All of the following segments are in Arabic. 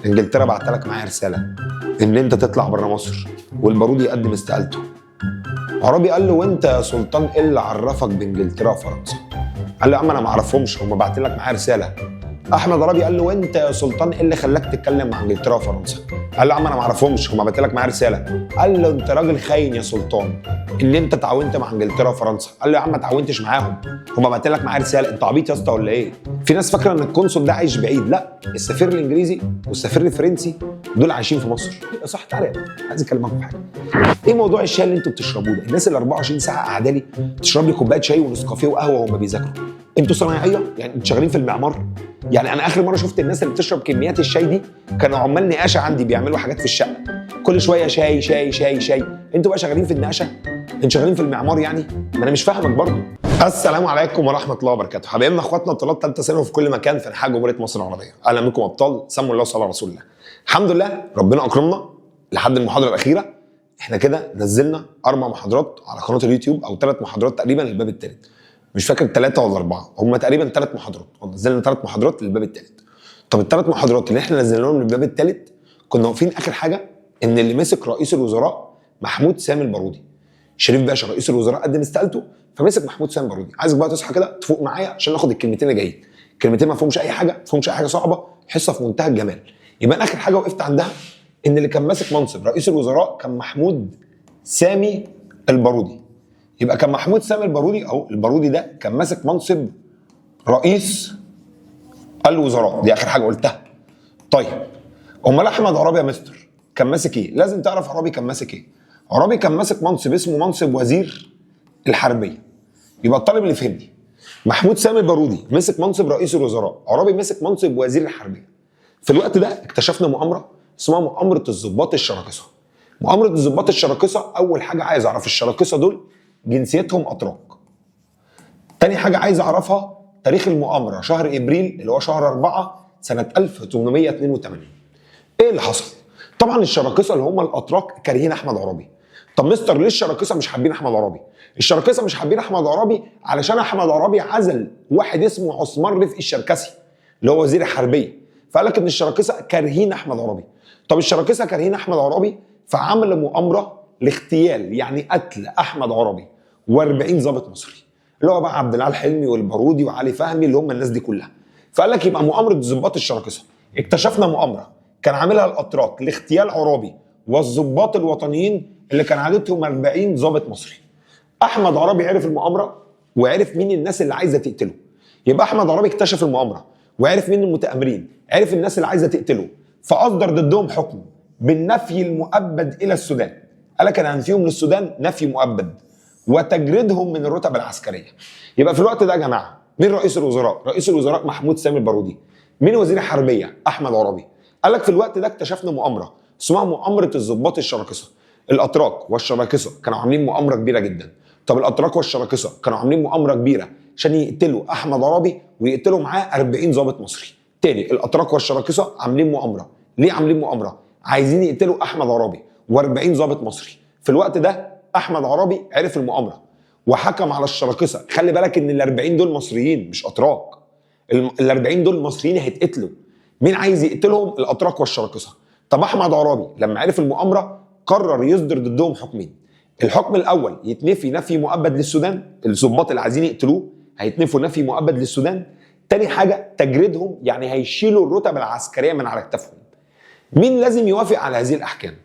انجلترا بعت لك معايا رساله ان انت تطلع بره مصر والبارودي يقدم استقالته. عرابي قال له وانت يا سلطان ايه اللي عرفك بانجلترا وفرنسا؟ قال له يا عم انا ما اعرفهمش، هم باعتين لك معايا رساله. احمد عرابي قال له وانت يا سلطان ايه اللي خلاك تتكلم مع انجلترا وفرنسا؟ قال له يا عم انا ما اعرفهمش، هم باعتين لك معايا رساله. قال له انت راجل خاين يا سلطان ان انت تعاونت مع انجلترا وفرنسا. قال له يا عم ما تعاونتش معاهم، هم باعتين لك معايا رساله. انت عبيط يا اسطى ولا ايه؟ في ناس فاكره ان القنصل ده عايش بعيد، لا، السفير الانجليزي والسفير الفرنسي دول عايشين في مصر. صح، تعالى عايز اكلمكم في حاجه. ايه موضوع الشاي اللي انتوا بتشربوه ده؟ الناس اللي 24 ساعه قاعده لي تشرب لي كوبايه شاي ونسكافيه وقهوه وهم بيذاكروا، انتوا صنايعيه؟ يعني انتوا شغالين في المعمار؟ يعني انا اخر مره شفت الناس اللي بتشرب كميات الشاي دي كانوا عمال نقاشه عندي بيعملوا حاجات في الشقه، كل شويه شاي شاي شاي شاي. انتوا بقى شغالين في النقاشه؟ انتوا شغالين في المعمار يعني؟ ما انا مش فاهمك برضه. السلام عليكم ورحمه الله وبركاته، حبايبنا اخواتنا طلاب ثالثه ثانوي في كل مكان في انحاء جمهوريه مصر العربيه. اهلا بكم ابطال، سموا الله وصلوا على رسول الله. الحمد لله ربنا اكرمنا لحد المحاضره الاخيره. احنا كده نزلنا 4 محاضرات على قناه اليوتيوب او 3 محاضرات تقريبا للباب الثالث، مش فاكر 3 ولا 4، هم تقريبا 3 محاضرات. نزلنا 3 محاضرات للباب الثالث. طب ال3 محاضرات اللي احنا نزلناهم للباب الثالث كنا واقفين اخر حاجه ان اللي مسك رئيس الوزراء محمود سامي البارودي. شريف باشا رئيس الوزراء قدم استقالته فمسك محمود سامي البارودي. عايزك بقى تصحى كده تفوق معايا عشان ناخد الكلمتين اللي جايين. كلمتين ما فيهمش اي حاجه، ما فيهمش اي حاجه صعبه، حصه في منتهى الجمال. يبقى اخر حاجه وقفت عندها ان اللي كان ماسك منصب رئيس الوزراء كان محمود سامي البارودي. يبقى كان محمود سامي البارودي اهو، البارودي ده كان ماسك منصب رئيس الوزراء، دي اخر حاجه قلتها. طيب امال احمد عرابي يا مستر كان ماسك ايه؟ لازم تعرف عرابي كان ماسك ايه. عرابي كان ماسك منصب اسمه منصب وزير الحربيه. يبقى الطالب اللي فهمني، محمود سامي البارودي مسك منصب رئيس الوزراء، عرابي مسك منصب وزير الحربيه. في الوقت ده اكتشفنا مؤامره اسمها مؤامره الضباط الشراكسه. مؤامره الضباط الشراكسه، اول حاجه عايز اعرف الشراكسه دول جنسيتهم اتراك. تاني حاجه عايز اعرفها تاريخ المؤامره، شهر ابريل اللي هو شهر 4 سنه 1882. ايه اللي حصل؟ طبعا الشراكسه اللي هم الاتراك كارهين احمد عرابي. طب مستر ليه الشراكسه مش حابين احمد عرابي؟ الشراكسه مش حابين احمد عرابي علشان احمد عرابي عزل واحد اسمه عثمان رفقي الشركسي اللي هو وزير الحربيه، فقال لك ان الشراكسه كارهين احمد عرابي. طب الشراكسه كارهين احمد عرابي فعمل مؤامره لاغتيال يعني قتل احمد عرابي و40 ضابط مصري اللي هو بقى عبد العال حلمي والبارودي وعلي فهمي اللي هم الناس دي كلها. فقال لك يبقى مؤامره ضباط الشراكسه. اكتشفنا مؤامره كان عاملها الاتراك لاغتيال عرابي والضباط الوطنيين اللي كان عددهم 40 ضابط مصري. احمد عرابي عرف المؤامره وعرف مين الناس اللي عايزه تقتله. يبقى احمد عرابي اكتشف المؤامره وعرف مين المتآمرين، عرف الناس اللي عايزه تقتله، فاصدر ضدهم حكم بالنفي المؤبد الى السودان. قال لك انا هنفيهم للسودان نفي مؤبد وتجريدهم من الرتب العسكريه. يبقى في الوقت ده يا جماعه مين رئيس الوزراء؟ رئيس الوزراء محمود سامي البارودي. مين وزير الحربيه؟ احمد عرابي. قال لك في الوقت ده اكتشفنا مؤامره اسمها مؤامره الضباط الشراكسه. الاتراك والشراكسه كانوا عاملين مؤامره كبيره جدا. طب الاتراك والشراكسه كانوا عاملين مؤامره كبيره عشان يقتلوا احمد عرابي ويقتلوا معاه 40 ضابط مصري. تاني الاتراك والشراكسه عاملين مؤامره. ليه عاملين مؤامره؟ عايزين يقتلوا احمد عرابي و40 ضابط مصري. في الوقت ده احمد عرابي عرف المؤامره وحكم على الشراكسه. خلي بالك ان ال40 دول مصريين مش اتراك، ال40 دول مصريين هيتقتلوا. مين عايز يقتلهم؟ الاتراك والشراكسه. طب احمد عرابي لما عرف المؤامره قرر يصدر ضدهم حكمين. الحكم الاول يتنفي نفي مؤبد للسودان، الضباط اللي عايزين يقتلوه هيتنفوا نفي مؤبد للسودان. تاني حاجه تجريدهم، يعني هيشيلوا الرتب العسكريه من على كتافهم. مين لازم يوافق على هذه الاحكام؟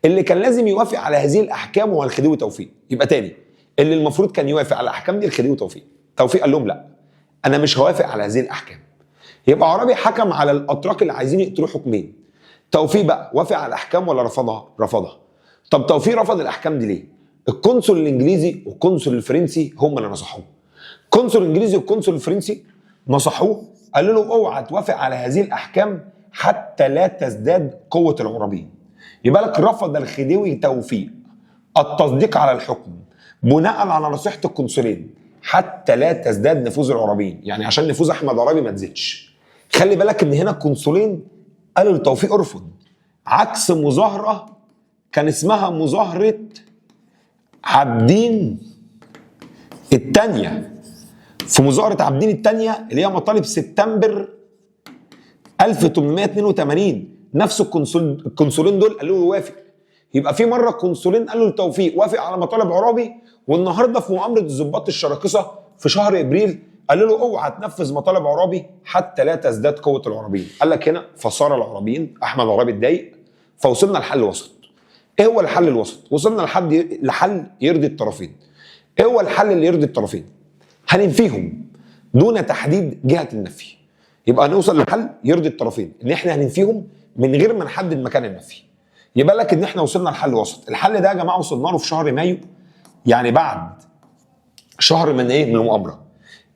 اللي كان لازم يوافق على هذه الاحكام هو الخديوي توفيق. يبقى تاني اللي المفروض كان يوافق على الاحكام دي الخديوي توفيق. توفيق قال لهم لا انا مش هوافق على هذه الاحكام. يبقى عرابي حكم على الاتراك اللي عايزين يقتلوا حكمين. توفيق بقى وافق على الاحكام ولا رفضها؟ رفضها. طب توفيق رفض الاحكام دي ليه؟ القنصل الانجليزي والقنصل الفرنسي هم اللي نصحوه. القنصل الانجليزي والقنصل الفرنسي نصحوه، قالوا له اوعى توافق على هذه الاحكام حتى لا تزداد قوه العرابيين. يبقى لك رفض الخديوي توفيق التصديق على الحكم بناء على نصيحه القنصلين حتى لا تزداد نفوذ العرابيين، يعني عشان نفوذ احمد عرابي ما تزيدش. خلي بالك ان هنا القنصلين قالوا لتوفيق ارفض، عكس مظاهره كان اسمها مظاهره عابدين الثانيه. في مظاهره عابدين الثانيه اللي هي مطالب سبتمبر 1882 نفس القنصلين دول قالوا له وافق. يبقى في مره القنصلين قالوا لتوفيق وافق على مطالب عرابي، والنهارده في مؤامره الضباط الشراكسه في شهر ابريل قالوا له اوعى تنفذ مطالب عرابي حتى لا تزداد قوه العرابيين. قال لك هنا فصار العرابيين، احمد عرابي اتضايق، فوصلنا لحل وسط. ايه هو الحل الوسط؟ وصلنا لحل يرضي الطرفين. ايه هو الحل اللي يرضي الطرفين؟ هننفيهم دون تحديد جهه النفي. يبقى هنوصل لحل يرضي الطرفين، ان احنا هننفيهم من غير ما نحدد مكان النفي. يبقى لك ان احنا وصلنا لحل وسط. الحل ده يا جماعه وصلنا له في شهر مايو، يعني بعد شهر من ايه؟ من المؤامره،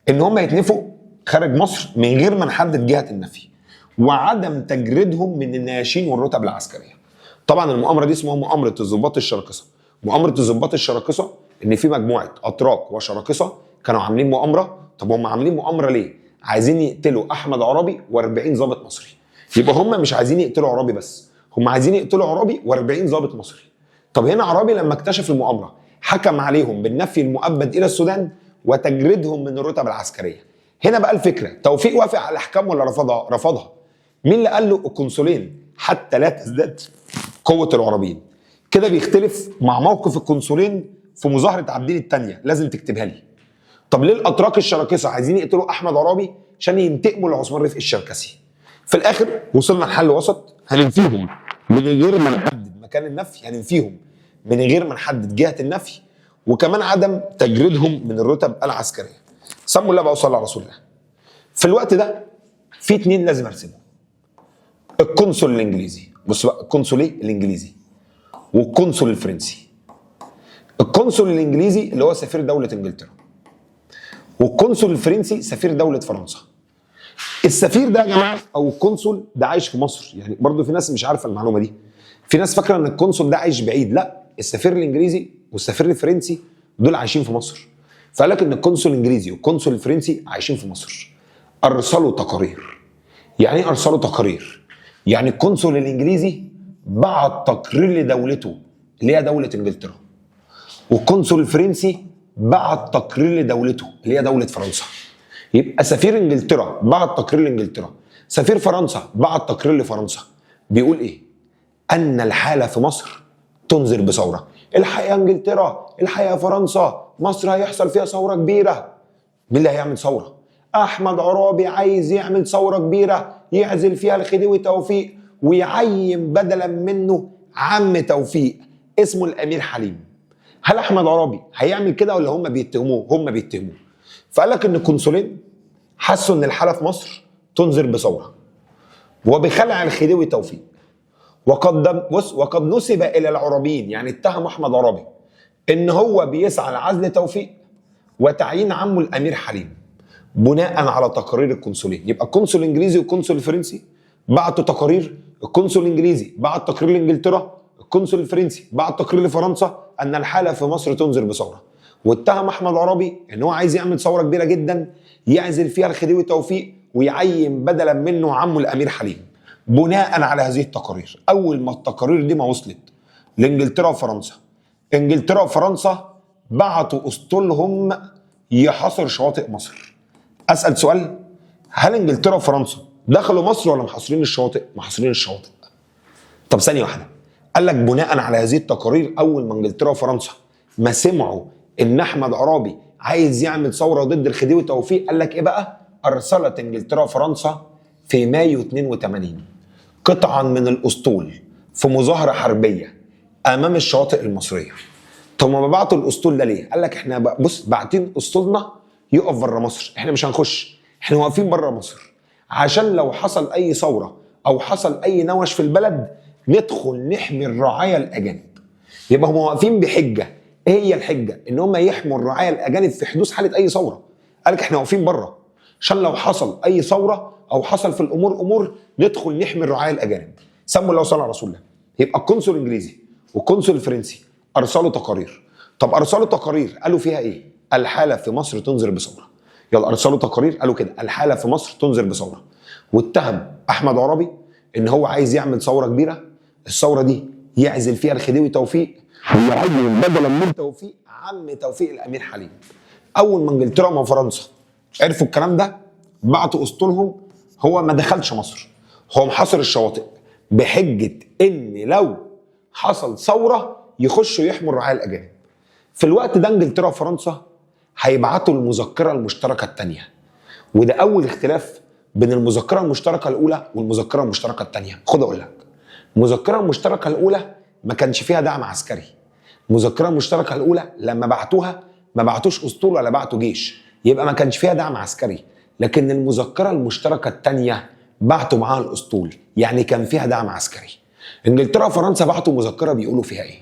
ان هم يتنفوا خارج مصر من غير ما نحدد جهه النفي، وعدم تجريدهم من النياشين والرتب العسكريه. طبعا المؤامره دي اسمها مؤامره الضباط الشراكسه. مؤامره الضباط الشراكسه ان في مجموعه اتراك وشراكسه كانوا عاملين مؤامره. طب هم عاملين مؤامره ليه؟ عايزين يقتلوا احمد عرابي و40 ضابط مصري. يبقى هم مش عايزين يقتلوا عرابي بس، هم عايزين يقتلوا عرابي و40 ضابط مصري. طب هنا عرابي لما اكتشف المؤامره حكم عليهم بالنفي المؤبد الى السودان وتجريدهم من الرتب العسكريه. هنا بقى الفكره، توفيق وافق على الاحكام ولا رفضها؟ رفضها. مين اللي قال له؟ القنصلين، حتى لا تزداد قوه العرابيين. كده بيختلف مع موقف القنصلين في مظاهره عابدين الثانيه، لازم تكتبها لي. طب ليه الاتراك الشراكسه عايزين يقتلوا احمد عرابي؟ عشان ينتقموا لعثمان رفقي الشركسي. في الاخر وصلنا لحل وسط، هننفيهم من غير ما نحدد مكان النفي، هننفيهم من غير ما نحدد جهه النفي، وكمان عدم تجريدهم من الرتب العسكريه. سموا الله بقى وصلوا على رسول الله. في الوقت ده في اتنين لازم ارسمهم. القنصل الانجليزي، بص بقى، القنصل الانجليزي والقنصل الفرنسي. القنصل الانجليزي اللي هو سفير دوله انجلترا، والقنصل الفرنسي سفير دوله فرنسا. السفير ده يا جماعه او القنصل ده عايش في مصر، يعني برضو في ناس مش عارفه المعلومه دي. في ناس فاكره ان القنصل ده عايش بعيد، لا، السفير الانجليزي والسفير الفرنسي دول عايشين في مصر. فقال لك ان القنصل الانجليزي والقنصل الفرنسي عايشين في مصر. ارسلوا تقارير. يعني ايه ارسلوا تقارير؟ يعني القنصل الانجليزي بعت تقرير لدولته اللي هي دوله انجلترا، والقنصل الفرنسي بعت تقرير لدولته اللي هي دوله فرنسا. يبقى سفير انجلترا بعت تقرير لانجلترا، سفير فرنسا بعت تقرير لفرنسا. بيقول ايه؟ ان الحاله في مصر تنذر بثوره. الحقيقه انجلترا، الحقيقه فرنسا، مصر هيحصل فيها ثوره كبيره. مين اللي هيعمل ثوره؟ احمد عرابي عايز يعمل ثوره كبيره يعزل فيها الخديوي توفيق ويعين بدلا منه عم توفيق اسمه الامير حليم. هل احمد عرابي هيعمل كده ولا هم بيتهموه؟ هم بيتهموه. فقال لك ان القنصلين حسوا ان الحاله في مصر تنذر بثوره وبخلع الخديوي توفيق، وقد نسب الى العرابيين، يعني اتهموا احمد عرابي ان هو بيسعى لعزل توفيق وتعيين عمه الامير حليم بناء على تقارير القنصلين. يبقى القنصل الانجليزي والقنصل الفرنسي بعتوا تقارير، القنصل الانجليزي بعت تقرير لانجلترا، القنصل الفرنسي بعت تقرير لفرنسا ان الحاله في مصر تنذر بثوره، واتهم احمد عرابي ان هو عايز يعمل ثوره كبيره جدا يعزل فيها الخديوي توفيق ويعين بدلا منه عمه الامير حليم بناء على هذه التقارير. اول ما التقارير دي ما وصلت لانجلترا وفرنسا، انجلترا وفرنسا بعتوا اسطولهم يحاصر شواطئ مصر. اسال سؤال، هل انجلترا وفرنسا دخلوا مصر ولا محاصرين الشواطئ؟ محاصرين الشواطئ. طب ثانيه واحده، قال لك بناء على هذه التقارير اول ما انجلترا وفرنسا ما سمعوا ان احمد عرابي عايز يعمل ثوره ضد الخديوي توفيق، قال لك ايه بقى؟ ارسلت انجلترا وفرنسا في مايو 82 قطعا من الاسطول في مظاهره حربيه امام الشواطئ المصريه. طب ما بعتوا الاسطول ده ليه؟ قال لك احنا بص باعتين اسطولنا يقف بره مصر، احنا مش هنخش، احنا واقفين بره مصر عشان لو حصل اي ثوره او حصل اي نوش في البلد ندخل نحمي الرعايا الاجانب. يبقى هم واقفين بحجه، ايه هي الحجه؟ ان هم يحموا الرعايا الاجانب في حدوث حاله اي ثوره. قال لك احنا واقفين بره عشان لو حصل اي ثوره او حصل في الامور امور ندخل نحمي الرعايا الاجانب. سموا الله وصلوا على رسول الله. يبقى القنصل الانجليزي والقنصل الفرنسي ارسلوا تقارير. طب ارسلوا تقارير قالوا فيها ايه؟ الحاله في مصر تنذر بثوره. يلا ارسلوا تقارير قالوا كده الحاله في مصر تنذر بثوره، واتهم احمد عرابي ان هو عايز يعمل ثوره كبيره، الثوره دي يعزل فيها الخديوي توفيق ويعين بدلا من توفيق عم توفيق الامير حليم. اول ما انجلترا وفرنسا عرفوا الكلام ده بعتوا اسطولهم، هو ما دخلش مصر، هو محاصر الشواطئ، بحجه ان لو حصل ثوره يخشوا يحموا الرعايا الاجانب. في الوقت ده انجلترا وفرنسا هيبعتوا المذكره المشتركه الثانيه، وده اول اختلاف بين المذكره المشتركه الاولى والمذكره المشتركه الثانيه. خد اقول لك، المذكره المشتركه الاولى ما كانش فيها دعم عسكري. المذكره المشتركه الاولى لما بعتوها ما بعتوش اسطول ولا بعتوا جيش، يبقى ما كانش فيها دعم عسكري. لكن المذكره المشتركه الثانيه بعتوا معاها الاسطول، يعني كان فيها دعم عسكري. انجلترا وفرنسا بعتوا مذكره بيقولوا فيها ايه؟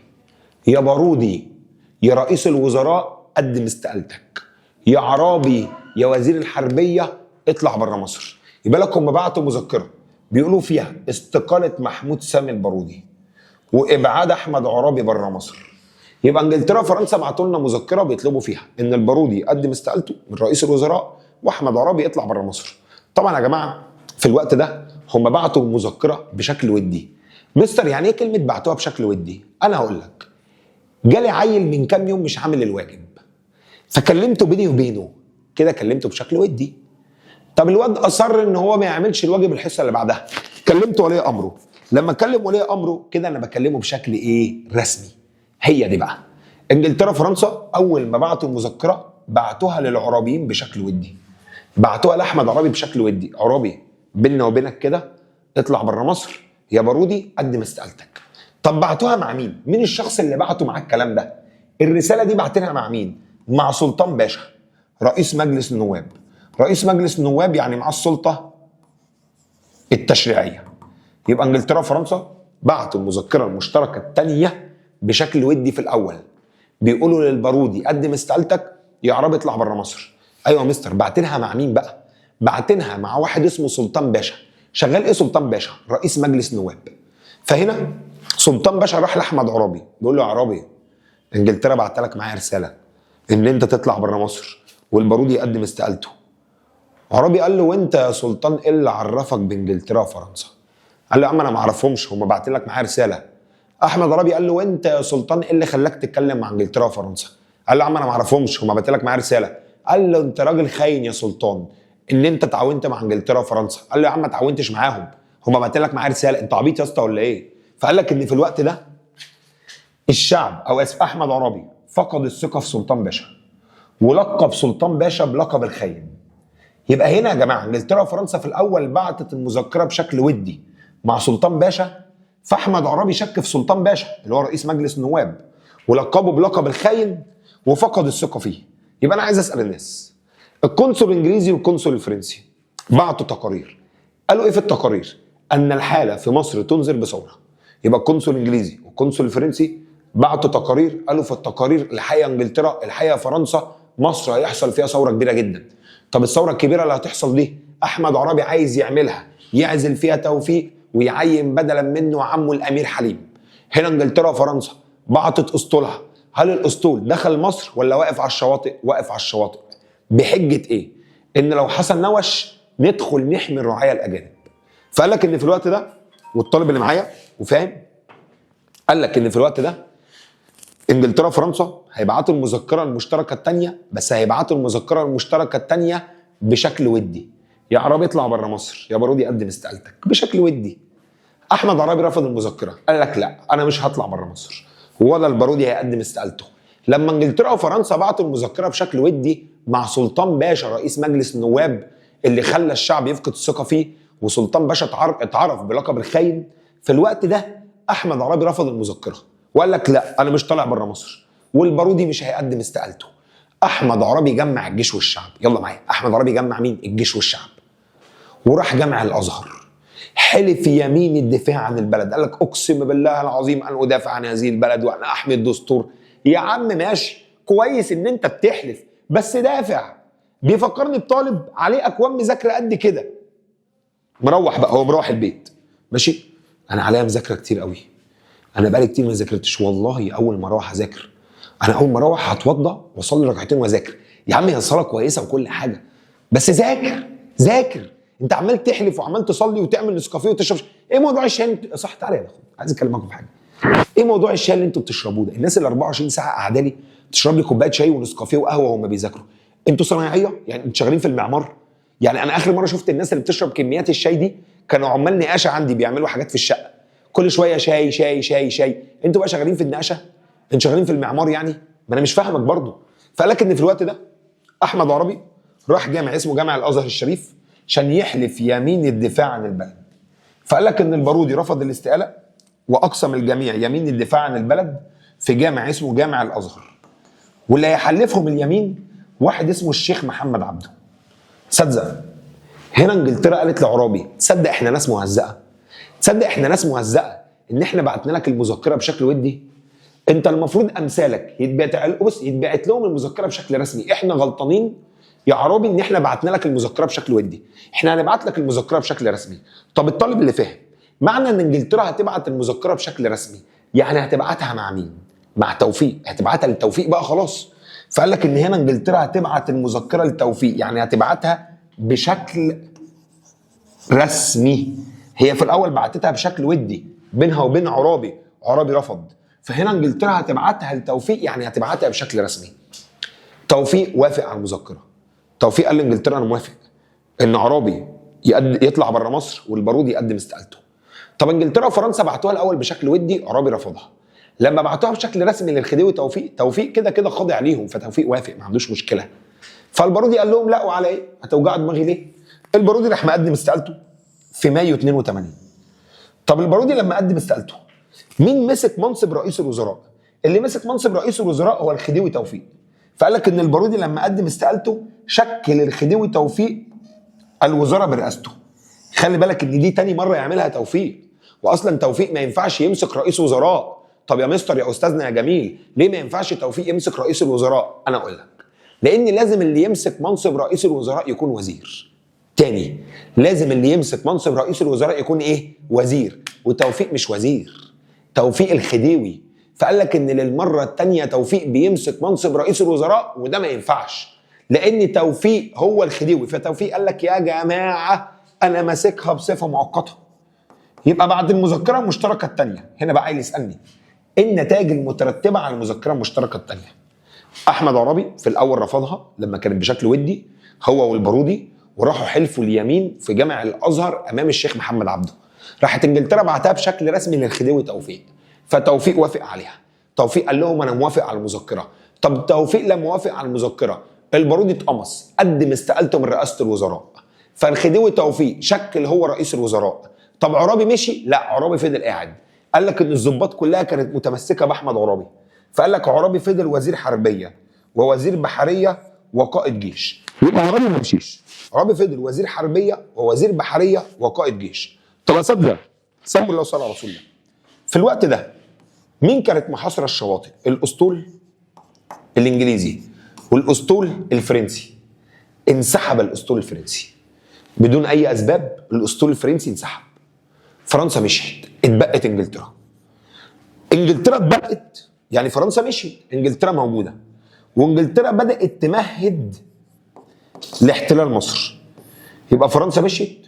يا بارودي يا رئيس الوزراء قدم استقالتك، يا عرابي يا وزير الحربيه اطلع بره مصر. يبقى لك هم بعتوا مذكره بيقولوا فيها استقاله محمود سامي البارودي وابعاد احمد عرابي بره مصر. يبقى انجلترا وفرنسا بعتوا لنا مذكره بيطلبوا فيها ان البارودي يقدم استقالته من رئيس الوزراء واحمد عرابي يطلع بره مصر. طبعا يا جماعه في الوقت ده هم بعتوا المذكره بشكل ودي. مستر يعني ايه كلمه بعتوها بشكل ودي؟ انا هقول لك. جالي عيل من كام يوم مش عامل الواجب، فكلمته بيني وبينه كده، كلمته بشكل ودي. طب الواد اصر ان هو ما يعملش الواجب الحصه اللي بعدها، كلمت ولي امره. لما اكلم ولي امره كده انا بكلمه بشكل ايه؟ رسمي. هي دي بقى انجلترا فرنسا اول ما بعتوا المذكره بعتوها للعرابيين بشكل ودي، بعتوها لاحمد عرابي بشكل ودي. عرابي بيننا وبينك كده اطلع بره مصر، يا بارودي قدم استقالتك. طب بعتوها مع مين؟ مين الشخص اللي بعته معاه الكلام ده؟ الرساله دي بعتنها مع مين؟ مع سلطان باشا رئيس مجلس النواب. رئيس مجلس النواب يعني معاه السلطه التشريعيه. يبقى انجلترا وفرنسا بعتوا المذكره المشتركه الثانيه بشكل ودي. في الاول بيقولوا للبارودي قدم استقالتك يا عربي اطلع بره مصر. ايوه يا مستر، بعتنها مع مين بقى؟ بعتنها مع واحد اسمه سلطان باشا. شغال ايه سلطان باشا؟ رئيس مجلس نواب. فهنا سلطان باشا راح لاحمد عرابي بيقول له يا عرابي انجلترا بعت لك معايا رساله ان انت تطلع بره مصر والبارودي يقدم استقالته. عرابي قال له وانت يا سلطان ايه اللي عرفك بانجلترا وفرنسا؟ قال له يا عم انا ما اعرفهمش، هم باعتين لك معايا رساله. احمد عرابي قال له وانت يا سلطان ايه اللي خلاك تتكلم مع انجلترا وفرنسا؟ قال له يا عم انا ما اعرفهمش، هم باعتين لك معايا رساله. قال له انت راجل خاين يا سلطان ان انت تعاونت مع انجلترا وفرنسا. قال له يا عم ما تعاونتش معاهم، هم باعتين لك معايا رساله، انت عبيط يا اسطى ولا ايه؟ فقال لك ان في الوقت ده الشعب او اسف احمد عرابي فقد الثقه في سلطان باشا ولقب سلطان باشا بلقب الخاين. يبقى هنا يا جماعه انجلترا وفرنسا في الاول بعتت المذكره بشكل ودي مع سلطان باشا، فاحمد عرابي شك في سلطان باشا اللي هو رئيس مجلس النواب ولقبه بلقب الخاين وفقد الثقه فيه. يبقى انا عايز اسال الناس، القنصل الانجليزي والقنصل الفرنسي بعتوا تقارير، قالوا ايه في التقارير؟ ان الحاله في مصر تنذر بثوره. يبقى القنصل الانجليزي والقنصل الفرنسي بعتوا تقارير، قالوا في التقارير الحقيقه انجلترا الحقيقه فرنسا مصر هيحصل فيها ثوره كبيره جدا. طب الثوره الكبيره اللي هتحصل دي احمد عرابي عايز يعملها، يعزل فيها توفيق ويعين بدلا منه عمه الامير حليم. هنا انجلترا وفرنسا بعتت اسطولها، هل الاسطول دخل مصر ولا واقف على الشواطئ؟ واقف على الشواطئ. بحجه ايه؟ ان لو حصل نوش ندخل نحمي الرعايا الاجانب. فقال لك ان في الوقت ده، والطالب اللي معايا وفاهم، قال لك ان في الوقت ده انجلترا وفرنسا هيبعتوا المذكره المشتركه الثانيه، بس هيبعتوا المذكره المشتركه الثانيه بشكل ودي. يا عرابي اطلع بره مصر، يا بارودي قدم استقالتك بشكل ودي. احمد عرابي رفض المذكره، قال لك لا انا مش هطلع بره مصر ولا البارودي هيقدم استقالته. لما انجلترا وفرنسا بعتوا المذكره بشكل ودي مع سلطان باشا رئيس مجلس النواب اللي خلى الشعب يفقد الثقه فيه، وسلطان باشا اتعرف بلقب الخاين، في الوقت ده احمد عرابي رفض المذكره وقال لك لا انا مش طالع بره مصر والبارودي مش هيقدم استقالته. احمد عرابي جمع الجيش والشعب، يلا معايا، احمد عرابي جمع مين؟ الجيش والشعب، وراح جامع الازهر، حلف يمين الدفاع عن البلد، قال لك اقسم بالله العظيم ان ادافع عن هذه البلد وان احمي الدستور. يا عم ماشي كويس ان انت بتحلف، بس دافع. بيفكرني بطالب عليه اكوام مذاكره قد كده، مروح بقى، هو مروح البيت ماشي، انا عليا مذاكره كتير قوي، انا بقالي كتير ما ذاكرتش، والله اول ما اروح اذاكر، انا اول ما اروح هتوضى واصلي ركعتين واذاكر. يا عم هي الصلاه كويسه وكل حاجه، بس ذاكر. انت عمال تحلف وعمال تصلي وتعمل نسكافيه وتشرب. ايه موضوع الشاي؟ صح تعالى يا اخو، عايز اكلمكم في حاجه. ايه موضوع الشاي اللي انتوا بتشربوه ده؟ الناس اللي 24 ساعه قاعده لي تشرب لي كوبايه شاي ونسكافيه وقهوه وهم بيذاكروا، انتوا صنايعيه؟ يعني انتوا شغالين في المعمار؟ يعني انا اخر مره شفت الناس اللي بتشرب كميات الشاي دي كانوا عمال نقاشه عندي بيعملوا حاجات في الشقه، كل شويه شاي شاي شاي شاي. انتوا بقى شغالين في النقشه، انتوا شغالين في المعمار يعني، ما انا مش فاهمك برضه. فقال لك ان في الوقت ده احمد عرابي راح جامع اسمه جامع الازهر الشريف عشان يحلف يمين الدفاع عن البلد. فقال لك ان البارودي رفض الاستقاله واقسم الجميع يمين الدفاع عن البلد في جامع اسمه جامع الازهر، واللي هيحلفهم اليمين واحد اسمه الشيخ محمد عبده. صدق هنا انجلترا قالت لعرابي تصدق احنا ناس مهزأه، تصدق احنا ناس مهزأه ان احنا بعتنا لك المذكره بشكل ودي. انت المفروض امثالك يتبعت لهم المذكره بشكل رسمي. احنا غلطانين يا عرابي ان احنا بعتنا لك المذكره بشكل ودي، احنا هنبعت لك المذكره بشكل رسمي. طب الطالب اللي فهم معنى ان انجلترا هتبعت المذكره بشكل رسمي يعني هتبعتها مع مين؟ مع توفيق، هتبعتها لتوفيق بقى خلاص. فقال لك ان هنا انجلترا هتبعت المذكره لتوفيق يعني هتبعتها بشكل رسمي. هي في الاول بعتتها بشكل ودي بينها وبين عرابي، عرابي رفض. فهنا انجلترا هتبعتها لتوفيق يعني هتبعتها بشكل رسمي. توفيق وافق على المذكره. توفيق قال لانجلترا انا موافق ان عرابي يطلع بره مصر والبارودي يقدم استقالته. طب انجلترا وفرنسا بعتوها الاول بشكل ودي، عرابي رفضها. لما بعتوها بشكل رسمي للخديوي توفيق، توفيق كده كده خاضع ليهم، فتوفيق وافق ما عندوش مشكله. فالبارودي قال لهم لا وعلى ايه؟ هتوجعوا دماغي ليه؟ البارودي راح مقدم استقالته في مايو 82. طب البارودي لما قدم استقالته مين مسك منصب رئيس الوزراء؟ اللي مسك منصب رئيس الوزراء هو الخديوي توفيق. فقال لك ان البارودي لما قدم استقالته شكل الخديوي توفيق الوزراء برئاسته. خلي بالك ان دي تاني مره يعملها توفيق، واصلا توفيق ما ينفعش يمسك رئيس وزراء. طب يا مستر يا استاذنا يا جميل ليه ما ينفعش توفيق يمسك رئيس الوزراء؟ انا اقول لك لان لازم اللي يمسك منصب رئيس الوزراء يكون وزير. تاني لازم اللي يمسك منصب رئيس الوزراء يكون ايه؟ وزير. وتوفيق مش وزير، توفيق الخديوي. فقال لك ان للمره الثانيه توفيق بيمسك منصب رئيس الوزراء وده ما ينفعش لان توفيق هو الخديوي. فتوفيق قال لك يا جماعه انا ماسكها بصفه مؤقته. يبقى بعد المذكره المشتركه الثانيه هنا بقى عايز يسالني ايه النتائج المترتبه على المذكره المشتركه الثانيه. احمد عرابي في الاول رفضها لما كانت بشكل ودي هو والبارودي، وراحوا حلفوا اليمين في جامع الازهر امام الشيخ محمد عبده. راحت انجلترا بعتها بشكل رسمي للخديوي توفيق، فتوفيق وافق عليها. توفيق قال لهم انا موافق على المذكره. طب توفيق لما وافق على المذكره البارودي اتقمص قدم استقالته من رئاسه الوزراء، فالخديوي توفيق شكل هو رئيس الوزراء. طب عرابي مشي؟ لا عرابي فضل قاعد. قال لك ان الضباط كلها كانت متمسكه باحمد عرابي، فقال لك عرابي فضل وزير حربيه ووزير بحريه وقائد جيش. يبقى عرابي ما مشيش، عرابي فضل وزير حربيه ووزير بحريه وقائد جيش. طب يا صدق صلى الله على رسول الله. في الوقت ده مين كانت محاصره الشواطئ؟ الاسطول الانجليزي والاسطول الفرنسي. انسحب الاسطول الفرنسي بدون اي اسباب، الاسطول الفرنسي انسحب. فرنسا مشيت، اتبقت انجلترا. انجلترا اتبقت يعني فرنسا مشيت، انجلترا موجوده، وانجلترا بدات تمهد لاحتلال مصر. يبقى فرنسا مشيت،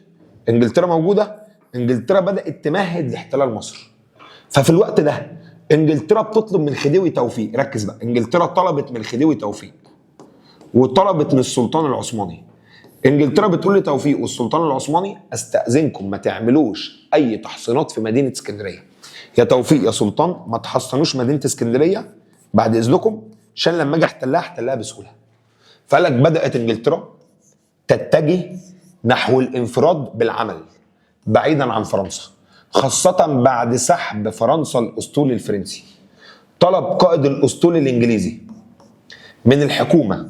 انجلترا موجوده، انجلترا بدات تمهد لاحتلال مصر. ففي الوقت ده انجلترا بتطلب من خديوي توفيق، ركز بقى، انجلترا طلبت من خديوي توفيق وطلبت من السلطان العثماني. انجلترا بتقول لتوفيق والسلطان العثماني استاذنكم ما تعملوش اي تحصينات في مدينه اسكندريه. يا توفيق يا سلطان ما تحصنوش مدينه اسكندريه بعد اذنكم عشان لما اجي احتلها بسهوله. فقال لك بدات انجلترا تتجه نحو الانفراد بالعمل بعيدا عن فرنسا، خاصه بعد سحب فرنسا الاسطول الفرنسي. طلب قائد الاسطول الانجليزي من الحكومه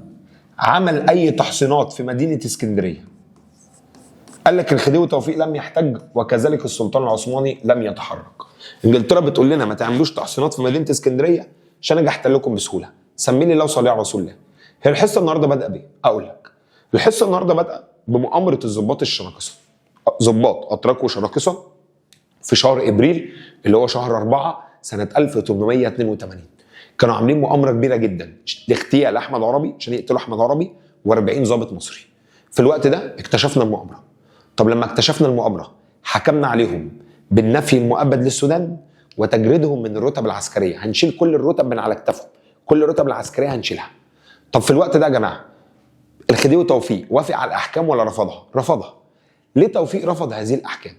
عمل اي تحصينات في مدينه اسكندريه. قال لك الخديوي توفيق لم يحتج وكذلك السلطان العثماني لم يتحرك. انجلترا بتقول لنا ما تعملوش تحصينات في مدينه اسكندريه عشان اجي احتلكم بسهوله. سميني الله وصلي على رسول الله. هي الحصه النهارده بادئه بايه؟ اقول لك. الحصه النهارده بادئه بمؤامره الضباط الشراكسه. ضباط اتراك وشراكسه في شهر ابريل اللي هو شهر 4 سنه 1882 كانوا عاملين مؤامره كبيره جدا لاغتيال احمد عرابي عشان يقتلوا احمد عرابي و40 ضابط مصري. في الوقت ده اكتشفنا المؤامره. طب لما اكتشفنا المؤامره حكمنا عليهم بالنفي المؤبد للسودان وتجريدهم من الرتب العسكريه. هنشيل كل الرتب من على كتافهم، كل الرتب العسكريه هنشيلها. طب في الوقت ده يا جماعه الخديوي توفيق وافق على الاحكام ولا رفضها؟ رفضها. ليه توفيق رفض هذه الاحكام؟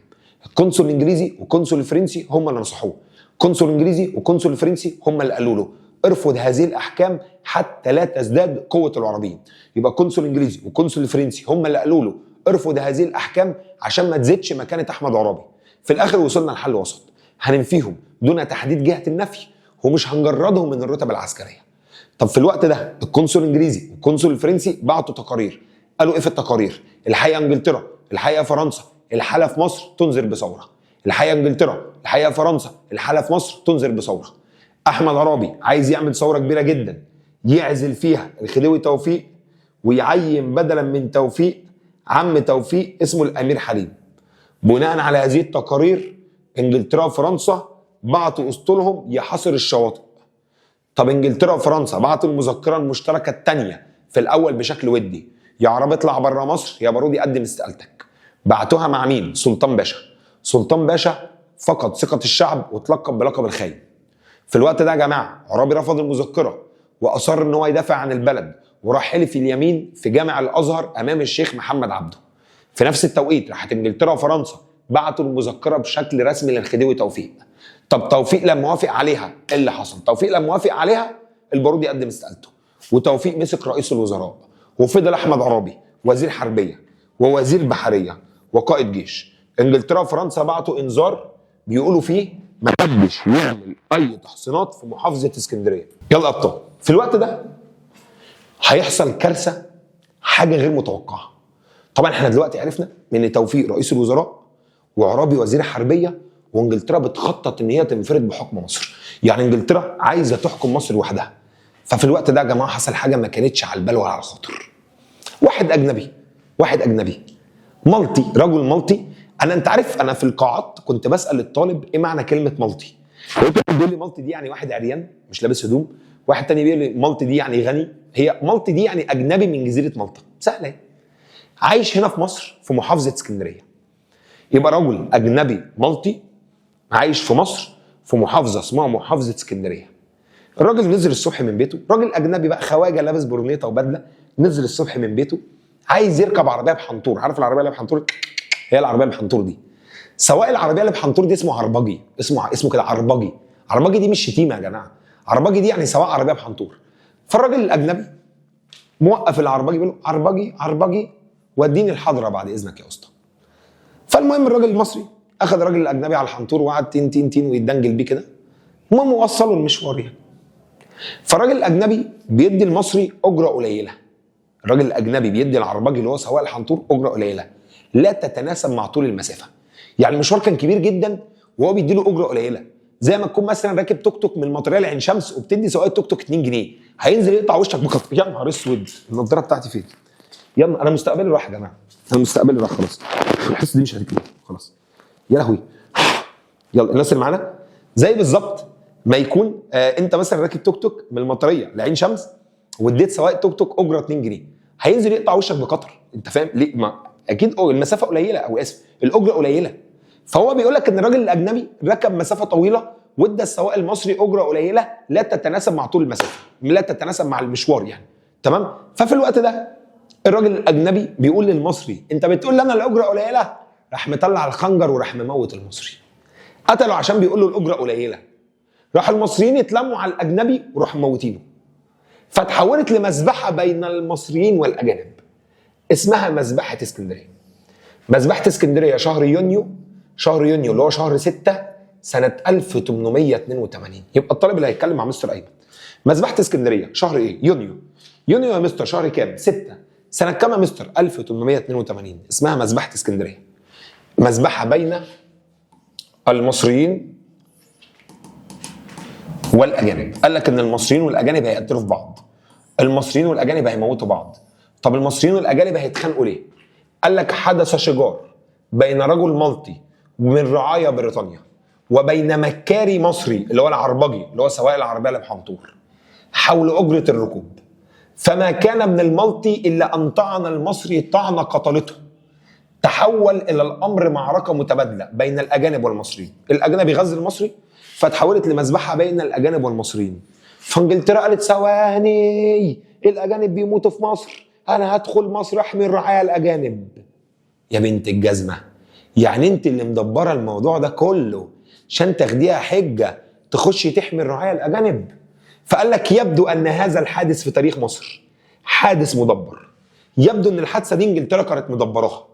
القنصل الانجليزي والقنصل الفرنسي هم اللي نصحوه، القنصل الانجليزي والقنصل الفرنسي هم اللي قالوا له ارفض هذه الاحكام حتى لا تزداد قوه العربيين. يبقى القنصل الانجليزي والقنصل الفرنسي هم اللي قالوا له ارفض هذه الاحكام عشان ما تزيدش مكانه احمد عرابي. في الاخر وصلنا لحل وسط، هننفيهم دون تحديد جهه النفي ومش هنجردهم من الرتب العسكريه. طب في الوقت ده القنصل الانجليزي والقنصل الفرنسي بعتوا تقارير، قالوا ايه في التقارير؟ الحقيقه انجلترا، الحقيقه فرنسا، الحاله في مصر تنذر بثوره. الحقيقه انجلترا، الحقيقه فرنسا، الحاله في مصر تنذر بثوره. احمد عرابي عايز يعمل ثوره كبيره جدا يعزل فيها الخديوي توفيق ويعين بدلا من توفيق عم توفيق اسمه الامير حليم. بناء على هذه التقارير انجلترا وفرنسا بعتوا اسطولهم يحاصر الشواطئ. طب انجلترا وفرنسا بعتوا المذكره المشتركه الثانيه في الاول بشكل ودي، يا عرب اطلع بره مصر يا بارودي قدم استقالتك. بعتوها مع مين؟ سلطان باشا. سلطان باشا فقد ثقه الشعب واتلقب بلقب الخاين. في الوقت ده يا جماعه عرابي رفض المذكره واصر ان هو يدافع عن البلد وراح حلف اليمين في جامع الازهر امام الشيخ محمد عبده. في نفس التوقيت راحت انجلترا وفرنسا بعتوا المذكره بشكل رسمي للخديوي توفيق. طب توفيق لما وافق عليها ايه اللي حصل؟ توفيق لما وافق عليها البارودي قدم استقالته وتوفيق مسك رئيس الوزراء وفضل احمد عرابي وزير حربيه ووزير بحريه وقائد جيش. انجلترا وفرنسا بعتوا انذار بيقولوا فيه ما حدش يعمل اي تحصينات في محافظه اسكندريه. يلا ابطال، في الوقت ده هيحصل كارثه، حاجه غير متوقعه. طبعا احنا دلوقتي عرفنا ان توفيق رئيس الوزراء وعرابي وزير حربيه وانجلترا بتخطط ان هي تنفرد بحكم مصر، يعني انجلترا عايزه تحكم مصر لوحدها. ففي الوقت ده يا جماعه حصل حاجه ما كانتش على البال ولا على الخاطر. واحد اجنبي مالطي، رجل مالطي. انت عارف انا في القاعات كنت بسال الطالب ايه معنى كلمه مالطي؟ لقيته بيقول لي مالطي دي يعني واحد عريان مش لابس هدوم، واحد تاني بيقول لي مالطي دي يعني غني. هي مالطي دي يعني اجنبي من جزيره مالطا، سهله اهي. عايش هنا في مصر في محافظه اسكندريه. يبقى رجل اجنبي مالطي عايش في مصر في محافظه اسمها محافظه اسكندريه. الراجل نزل الصبح من بيته، راجل اجنبي بقى خواجه لابس برونيطه وبدله، نزل الصبح من بيته عايز يركب عربيه بحنطور. عارف العربيه اللي بحنطور؟ هي العربيه اللي بحنطور دي. سواق العربيه اللي بحنطور دي اسمه عربجي، اسمه كده عربجي. عربجي دي مش شتيمه يا جماعه، عربجي دي يعني سواق عربيه بحنطور. فالراجل الاجنبي موقف العربجي بيقول له عربجي وديني الحضره بعد اذنك يا اسطى. فالمهم الراجل المصري اخذ الراجل الاجنبي على الحنطور وقعد تين تين تين ويتدنجل بيه كده. المهم وصلوا المشوار يعني. فالراجل الاجنبي بيدي المصري اجره قليله. الراجل الاجنبي بيدي العربجي اللي هو سواق الحنطور اجره قليله لا تتناسب مع طول المسافه. يعني المشوار كان كبير جدا وهو بيدي له اجره قليله، زي ما تكون مثلا راكب توك توك من المطريه لعين شمس وبتدي سواق التوك توك 2 جنيه، هينزل يقطع وشك بخط. يا نهار اسود، النضاره بتاعتي فين؟ يلا انا مستقبلي راح يا جماعه، انا مستقبلي راح خلاص، الحصه دي مش هتكمل خلاص. يا لهوي. يلا الناس اللي معانا زي بالظبط ما يكون انت مثلا راكب توك توك من المطريه لعين شمس واديت سواق توك توك اجره 2 جنيه، هينزل يقطع وشك بقطر. انت فاهم ليه؟ ما اكيد المسافه قليله، او اسف الاجره قليله. فهو بيقول لك ان الراجل الاجنبي ركب مسافه طويله وادى السواق المصري اجره قليله لا تتناسب مع طول المسافه، لا تتناسب مع المشوار يعني. تمام؟ ففي الوقت ده الراجل الاجنبي بيقول للمصري انت بتقول لي انا الاجره قليله؟ راح مطلع الخنجر وراح مموت المصري. قتله عشان بيقول له الاجره قليله. راح المصريين اتلموا على الاجنبي وراحوا موتينه. فتحولت لمذبحه بين المصريين والاجانب اسمها مذبحه اسكندريه. مذبحه اسكندريه شهر يونيو اللي هو شهر 6 سنه 1882. يبقى الطالب اللي هيتكلم مع مستر ايمن. مذبحه اسكندريه شهر ايه؟ يونيو يا مستر شهر كام؟ 6 سنه كام يا مستر؟ 1882. اسمها مذبحه اسكندريه. مذبحه بين المصريين والاجانب. قال لك ان المصريين والاجانب هيقتلوا في بعض، المصريين والاجانب هيموتوا بعض. طب المصريين والاجانب هيتخانقوا ليه؟ قال لك حدث شجار بين رجل مالطي من رعايا بريطانيا وبين مكاري مصري اللي هو العربجي اللي هو سواق العربيه اللي بحنطور حول اجره الركوب. فما كان من المالطي الا ان طعن المصري طعنه قتلته. تحول الى الامر معركه متبادله بين الاجانب والمصريين. الاجانب يغزل المصري فتحولت لمذبحه بين الاجانب والمصريين. فانجلترا قالت ثواني، الاجانب بيموتوا في مصر، انا هدخل مصر احمي الرعايا الاجانب. يا بنت الجزمه، يعني انت اللي مدبره الموضوع ده كله عشان تاخديها حجه تخشي تحمي الرعايا الاجانب. فقال لك يبدو ان هذا الحادث في تاريخ مصر حادث مدبر. يبدو ان الحادثه دي انجلترا كانت مدبراها،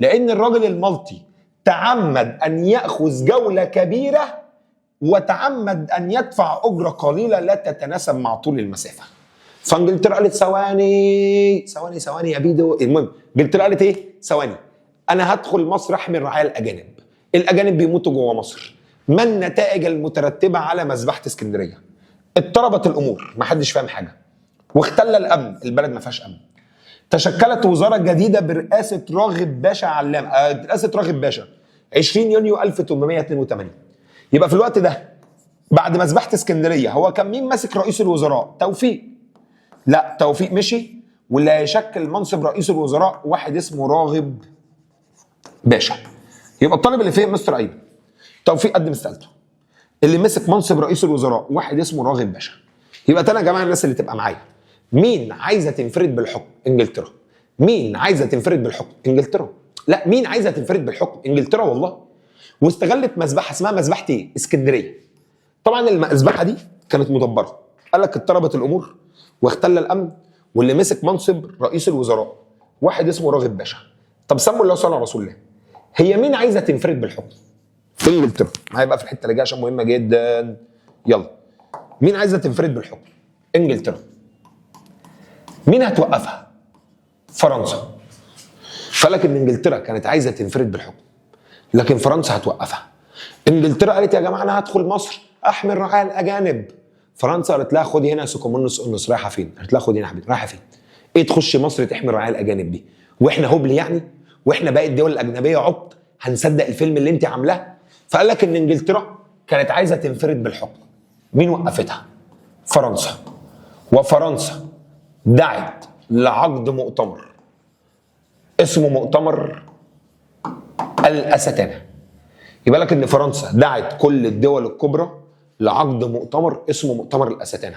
لان الراجل المالطي تعمد ان ياخذ جوله كبيره وتعمد ان يدفع اجره قليله لا تتناسب مع طول المسافه. فانجلترا قالت ثواني ثواني ثواني يا بيدو. المهم انجلترا قالت ايه؟ ثواني، انا هدخل مصر احمي الرعايا الاجانب. الاجانب بيموتوا جوه مصر، ما النتائج المترتبه على مذبحه اسكندريه؟ اضطربت الامور، ما حدش فاهم حاجه، واختل الامن، البلد ما فيهاش امن. تشكلت وزاره جديده برئاسه راغب باشا علام، رئاسه راغب باشا 20 يونيو 1882. يبقى في الوقت ده بعد مذبحه اسكندريه هو كان مين ماسك رئيس الوزراء؟ توفيق. لا، توفيق مشي، واللي هيشكل منصب رئيس الوزراء واحد اسمه راغب باشا. يبقى الطالب اللي فيه مستر ايمن توفيق قدم استقالته، اللي مسك منصب رئيس الوزراء واحد اسمه راغب باشا. يبقى تاني يا جماعه الناس اللي تبقى معايا، مين عايزه تنفرد بالحكم؟ انجلترا. مين عايزه تنفرد بالحكم؟ انجلترا. لا، مين عايزه تنفرد بالحكم؟ انجلترا والله. واستغلت مذبحه اسمها مذبحه ايه؟ اسكندريه. طبعا المذبحه دي كانت مدبره. قال لك اضطربت الامور واختل الامن، واللي مسك منصب رئيس الوزراء واحد اسمه راغب باشا. طب سموا الله صلى على رسول الله. هي مين عايزه تنفرد بالحكم؟ في انجلترا. هيبقى في الحته اللي جايه عشان مهمه جدا. يلا، مين عايزه تنفرد بالحكم؟ انجلترا. مين هتوقفها؟ فرنسا. فلك ان انجلترا كانت عايزه تنفرد بالحكم، لكن فرنسا هتوقفها. انجلترا قالت يا جماعه انا هدخل مصر احمي الرعايا الاجانب. فرنسا قالت لها خدي هنا سوكومونس. رايحه فين؟ قالت لها خدي هنا يا حبيبي. رايحه فين؟ ايه تخشي مصر تحمي الرعايا الاجانب دي؟ واحنا هبل يعني؟ واحنا باقي الدول الاجنبيه عبط؟ هنصدق الفيلم اللي انت عاملاه؟ فقال لك ان انجلترا كانت عايزه تنفرد بالحكم. مين وقفتها؟ فرنسا. وفرنسا دعت لعقد مؤتمر اسمه مؤتمر الأستانة. يبقى لك ان فرنسا دعت كل الدول الكبرى لعقد مؤتمر اسمه مؤتمر الأستانة.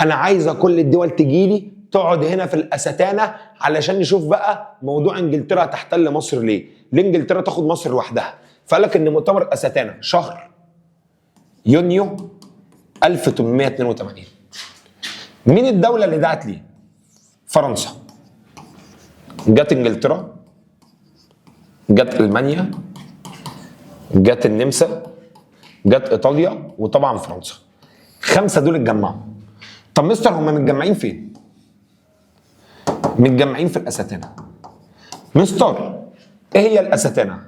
انا عايزه كل الدول تجيلي تقعد هنا في الأستانة علشان نشوف بقى موضوع انجلترا تحتل مصر ليه؟ ليه انجلترا تاخد مصر لوحدها؟ فقال لك ان مؤتمر الأستانة شهر يونيو 1882. مين الدولة اللي دعت ليه؟ فرنسا. جت انجلترا، جت المانيا، جت النمسا، جت ايطاليا، وطبعا فرنسا. 5 دول اتجمعوا. طب مستر هم متجمعين فين؟ متجمعين في الأستانة. مستر ايه هي الأستانة؟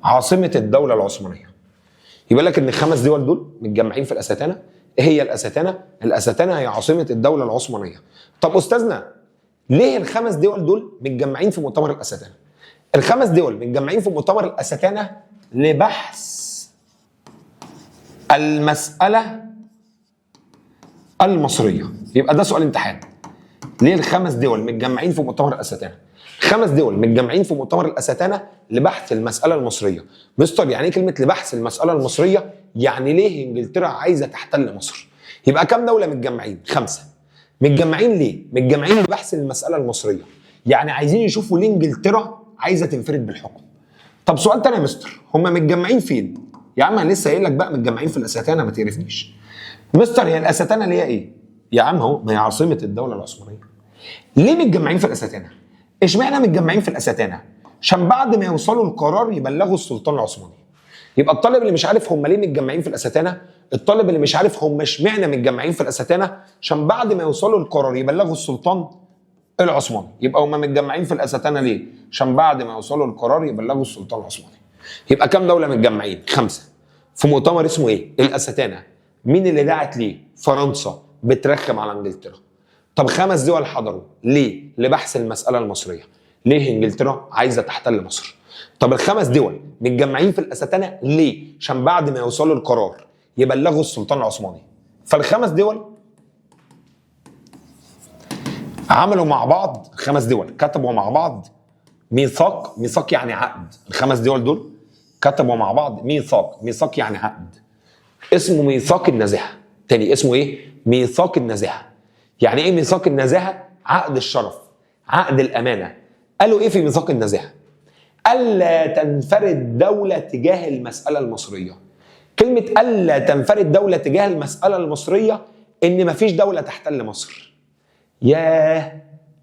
عاصمة الدولة العثمانية. يبقى لك ان 5 دول دول متجمعين في الأستانة. ايه هي الأستانة؟ الأستانة هي عاصمة الدولة العثمانية. طب استاذنا ليه ال5 دول دول متجمعين في مؤتمر الأستانة؟ ال5 دول متجمعين في مؤتمر الأستانة لبحث المسألة المصرية. يبقى ده سؤال امتحان. ليه ال5 دول متجمعين في مؤتمر الأستانة؟ 5 دول متجمعين في مؤتمر الأستانة لبحث المسألة المصرية. مستر يعني ايه كلمة لبحث المسألة المصرية؟ يعني ليه انجلترا عايزة تحتل مصر؟ يبقى كام دولة متجمعين؟ 5. متجمعين ليه؟ متجمعين لبحث المسألة المصرية. يعني عايزين يشوفوا ليه انجلترا عايزة تنفرد بالحكم. طب سؤال تاني يا مستر، هم متجمعين فين؟ يا عم انا لسه قايل لك بقى متجمعين في الأستانة، ما تقرفنيش. مستر هي الأستانة اللي هي ايه؟ يا عم اهو، ما هي عاصمة الدولة العثمانية. ليه متجمعين في الأستانة؟ اشمعنى متجمعين في الأستانة؟ عشان بعد ما يوصلوا القرار يبلغوا السلطان العثماني. يبقى الطالب اللي مش عارف هم ليه متجمعين في الأستانة، الطالب اللي مش عارف هم اشمعنى متجمعين في الأستانة، عشان بعد ما يوصلوا القرار يبلغوا السلطان العثماني. يبقى هم متجمعين في الأستانة ليه؟ عشان بعد ما يوصلوا القرار يبلغوا السلطان العثماني. يبقى كام دولة متجمعين؟ 5 في مؤتمر اسمه ايه؟ الأستانة. مين اللي دعت ليه؟ فرنسا بترخم على انجلترا. طب 5 دول حضروا ليه؟ لبحث المسألة المصرية. ليه انجلترا عايزة تحتل مصر؟ طب ال5 دول متجمعين في الأستانة ليه؟ عشان بعد ما يوصلوا القرار يبلغوا السلطان العثماني. فال5 دول عملوا مع بعض، 5 دول كتبوا مع بعض ميثاق. ميثاق يعني عقد. ال5 دول دول كتبوا مع بعض ميثاق. ميثاق يعني عقد اسمه ميثاق النزاهة. تاني اسمه ايه؟ ميثاق النزاهة. يعني ايه ميثاق النزاهة؟ عقد الشرف، عقد الأمانة. قالوا ايه في ميثاق النزاهة؟ ألا تنفرد دولة تجاه المسألة المصرية. كلمة ألا تنفرد دولة تجاه المسألة المصرية إن مفيش دولة تحتل مصر. ياه،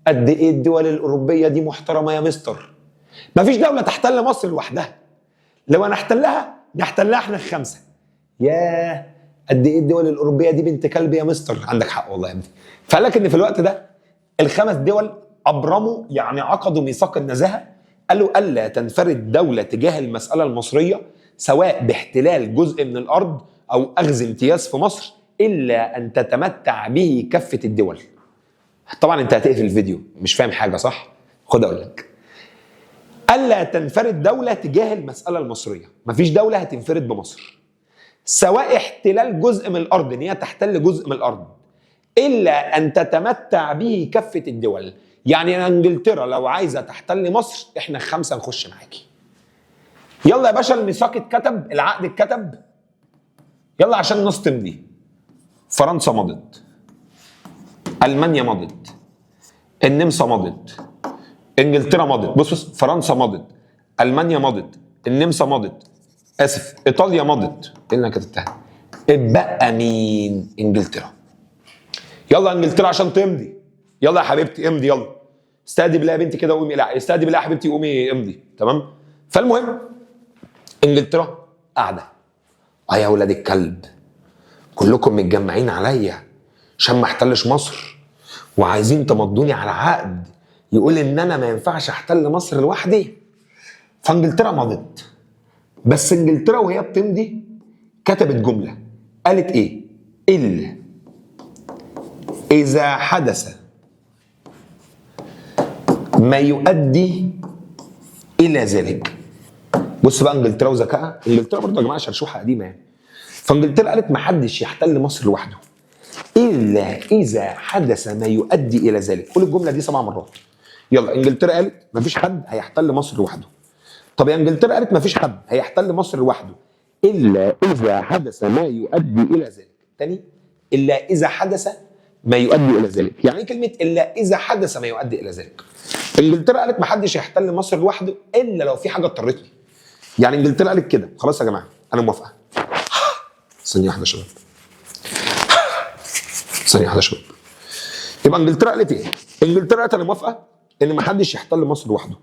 قد إيه الدول الأوروبية دي محترمة يا مستر. مفيش دولة تحتل مصر لوحدها، لو هنحتلها نحتلها احنا الخمسة. ياه، قد إيه الدول الأوروبية دي بنت كلب يا مستر. عندك حق والله يا ابني. فقال لك إن في الوقت ده الخمس دول أبرموا، يعني عقدوا ميثاق النزاهة، قالوا ألا تنفرد دولة تجاه المسألة المصرية سواء باحتلال جزء من الأرض أو أخذ امتياز في مصر إلا أن تتمتع به كافة الدول. طبعا أنت هتقفل الفيديو مش فاهم حاجة صح؟ خد أقول لك. ألا تنفرد دولة تجاه المسألة المصرية، مفيش دولة هتنفرد بمصر سواء احتلال جزء من الأرض، إن هي تحتل جزء من الأرض، إلا أن تتمتع به كافة الدول. يعني انجلترا لو عايزه تحتل مصر احنا الخمسه نخش معاكي. يلا يا باشا، الميثاق اتكتب، العقد اتكتب، يلا عشان الناس تمضي. فرنسا مضت، المانيا مضت، النمسا مضت، انجلترا مضت. بص فرنسا مضت، المانيا مضت، النمسا مضت، اسف ايطاليا مضت. ايه اللي انا كتبتها؟ اتبقى مين؟ انجلترا. يلا انجلترا عشان تمضي. يلا يا حبيبتي امضي، يلا استهدي بالله يا بنتي كده وقومي، لا استهدي بالله يا حبيبتي قومي امضي. تمام. فالمهم انجلترا قاعده، يا ولاد الكلب كلكم متجمعين عليا عشان ما احتلش مصر وعايزين تمضوني على عقد يقول ان انا ما ينفعش احتل مصر لوحدي. فانجلترا مضت، بس انجلترا وهي بتمضي كتبت جمله، قالت ايه؟ الا اذا حدث ما يؤدي الى ذلك. بص بقى انجلترا وذكائها، انجلترا برضه يا جماعه شرشوحه قديمه يعني. فانجلترا قالت ما حدش يحتل مصر لوحده الا اذا حدث ما يؤدي الى ذلك. قول الجمله دي 7 مرات. يلا انجلترا قالت ما فيش حد هيحتل مصر لوحده. طب يا انجلترا قالت ما فيش حد هيحتل مصر لوحده الا اذا حدث ما يؤدي الى ذلك. تاني، الا اذا حدث ما يؤدي الى ذلك. يعني ايه كلمه الا اذا حدث ما يؤدي الى ذلك؟ انجلترا قالت ما حدش يحتل مصر لوحده الا لو في حاجه اضطرتني. يعني انجلترا قالت كده، خلاص يا جماعه انا موافقه. ثانيه واحده يا شباب، ثانيه واحده يا شباب. يبقى انجلترا قالت ايه؟ انجلترا قالت انا موافقه ان ما حدش يحتل مصر لوحده.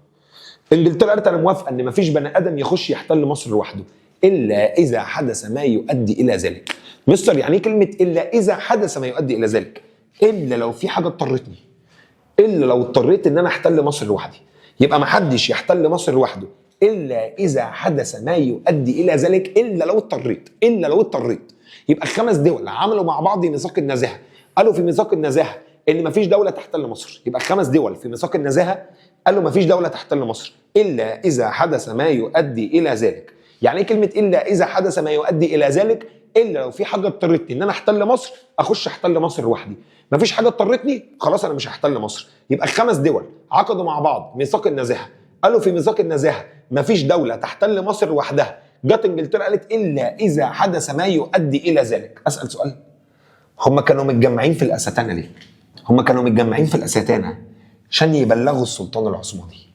انجلترا قالت انا موافقه ان ما فيش بني ادم يخش يحتل مصر لوحده الا اذا حدث ما يؤدي الى ذلك. مستر يعني ايه كلمه الا اذا حدث ما يؤدي الى ذلك؟ الا لو في حاجه اضطرتني، الا لو اضطريت ان انا احتل مصر لوحدي. يبقى ما حدش يحتل مصر لوحده الا اذا حدث ما يؤدي الى ذلك، الا لو اضطريت، الا لو اضطريت. يبقى الخمس دول عملوا مع بعض ميثاق النزاهه، قالوا في ميثاق النزاهه ان ما فيش دوله تحتل مصر. يبقى الخمس دول في ميثاق النزاهه قالوا ما فيش دوله تحتل مصر الا اذا حدث ما يؤدي الى ذلك. يعني ايه كلمه الا اذا حدث ما يؤدي الى ذلك؟ الا لو في حاجه اضطرتني ان انا احتل مصر اخش احتل مصر لوحدي. مفيش حاجه اضطرتني خلاص انا مش هحتل مصر. يبقى الخمس دول عقدوا مع بعض ميثاق النزاهه، قالوا في ميثاق النزاهه مفيش دوله تحتل مصر لوحدها. جت انجلترا قالت الا اذا حدث ما يؤدي الى ذلك. اسال سؤال، هم كانوا متجمعين في الاستانه ليه؟ هم كانوا متجمعين في الاستانه عشان يبلغوا السلطان العثماني.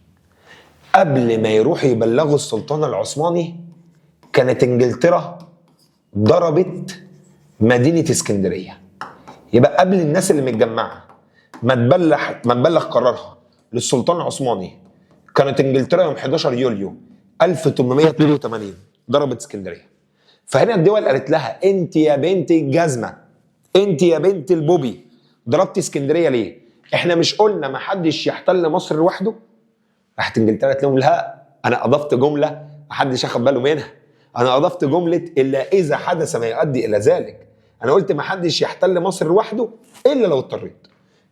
قبل ما يروحوا يبلغوا السلطان العثماني كانت انجلترا ضربت مدينه اسكندريه. يبقى قبل الناس اللي متجمعه ما تبلغ قرارها للسلطان العثماني كانت انجلترا يوم 11 يوليو 1882 ضربت اسكندريه. فهنا الدول قالت لها انت يا بنت الجزمه، انت يا بنت البوبي ضربتي اسكندريه ليه؟ احنا مش قلنا ما حدش يحتل مصر لوحده؟ راحت انجلترا قالت لهم لا، انا اضفت جمله ما حدش اخد باله منها. انا اضفت جمله الا اذا حدث ما يؤدي الى ذلك. انا قلت ما حدش يحتل مصر لوحده الا لو اضطريت.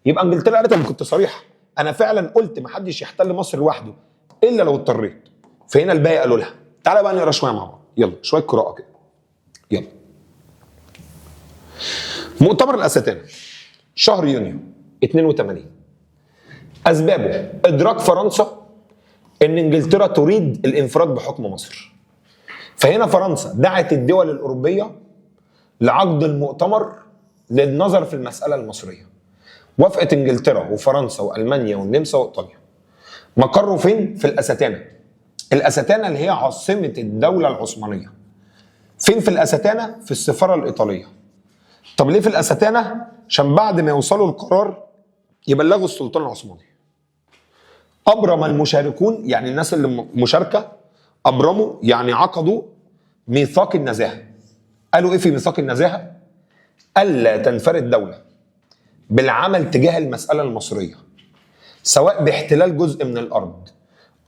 يبقى انجلترا قالت انا كنت صريحه، انا فعلا قلت ما حدش يحتل مصر لوحده الا لو اضطريت. فهنا الباقي قالوا لها تعالى بقى نقرا شويه مع بعض، يلا شويه قراءه كده. يلا. مؤتمر الاستانه شهر يونيو 82. اسبابه ادراك فرنسا ان انجلترا تريد الانفراد بحكم مصر. فهنا فرنسا دعت الدول الاوروبيه لعقد المؤتمر للنظر في المساله المصريه. وافقت انجلترا وفرنسا والمانيا والنمسا وايطاليا. مقره فين؟ في الاستانه. الاستانه اللي هي عاصمه الدوله العثمانيه. فين في الاستانه؟ في السفاره الايطاليه. طب ليه في الاستانه؟ عشان بعد ما يوصلوا القرار يبلغوا السلطان العثماني. ابرم المشاركون، يعني الناس اللي مشاركه، ابرموا يعني عقدوا ميثاق النزاهه. قالوا ايه في ميثاق النزاهه؟ الا تنفرد دوله بالعمل تجاه المساله المصريه، سواء باحتلال جزء من الارض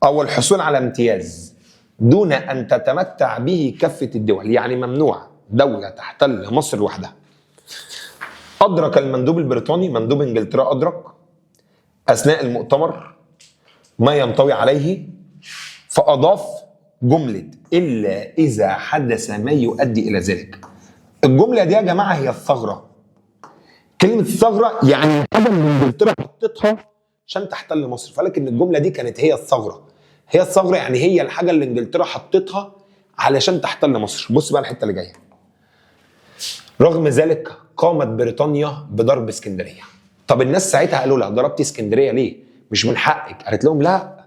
او الحصول على امتياز، دون ان تتمتع به كافه الدول. يعني ممنوع دوله تحتل مصر لوحدها. ادرك المندوب البريطاني، مندوب انجلترا، ادرك اثناء المؤتمر ما ينطوي عليه، فاضاف جمله الا اذا حدث ما يؤدي الى ذلك. الجمله دي يا جماعه هي الثغره. كلمه الثغره يعني حاجه من انجلترا حطتها عشان تحتل مصر، فقالك ان الجمله دي كانت هي الثغره. هي الثغره يعني هي الحاجه اللي انجلترا حطتها علشان تحتل مصر. بص بقى الحته اللي جايه. رغم ذلك قامت بريطانيا بضرب اسكندريه. طب الناس ساعتها قالوا لها ضربتي اسكندريه ليه؟ مش من حقك. قالت لهم لا،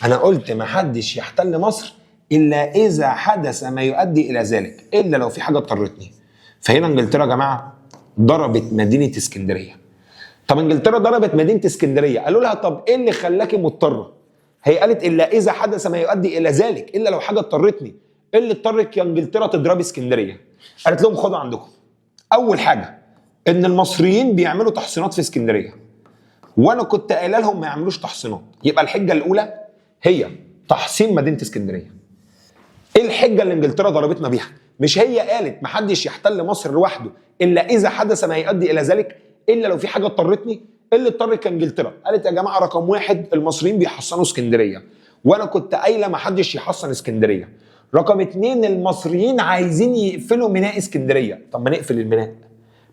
انا قلت ما حدش يحتل مصر الا اذا حدث ما يؤدي الى ذلك، الا لو في حاجه اضطرتني. فهنا انجلترا يا جماعه ضربت مدينه اسكندريه. طب انجلترا ضربت مدينه اسكندريه، قالوا لها طب ايه اللي خلاكي مضطره؟ هي قالت الا اذا حدث ما يؤدي الى ذلك، الا لو حاجه اضطرتني. ايه اللي اضطرك يا انجلترا تضربي اسكندريه؟ قالت لهم خدوا عندكم. اول حاجه ان المصريين بيعملوا تحصينات في اسكندريه، وانا كنت قايله لهم ما يعملوش تحصينات. يبقى الحجه الاولى هي تحصين مدينه اسكندريه. ايه الحجه اللي انجلترا ضربتنا بيها؟ مش هي قالت ما حدش يحتل مصر لوحده الا اذا حدث ما يؤدي الى ذلك، الا لو في حاجه اضطرتني؟ ايه اللي اضطرك انجلترا؟ قالت يا جماعه رقم واحد المصريين بيحصنوا اسكندريه، وانا كنت قايله ما حدش يحصن اسكندريه. رقم اتنين المصريين عايزين يقفلوا ميناء اسكندريه. طب ما نقفل الميناء،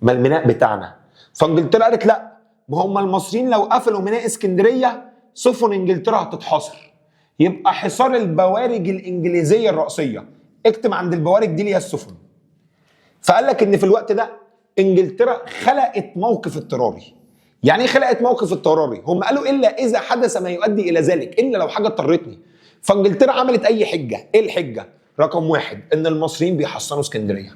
ما الميناء بتاعنا. فانجلترا قالت لا، ما هم المصريين لو قفلوا ميناء اسكندريه سفن انجلترا هتتحاصر، يبقى حصار البوارج الانجليزيه الرئيسيه. اكتب عند البوارج دي اللي هي السفن. فقال لك ان في الوقت ده انجلترا خلقت موقف اضطراري. يعني ايه خلقت موقف اضطراري؟ هم قالوا الا اذا حدث ما يؤدي الى ذلك، الا لو حاجه اضطرتني. فانجلترا عملت اي حجه. ايه الحجه؟ رقم واحد ان المصريين بيحصنوا اسكندريه.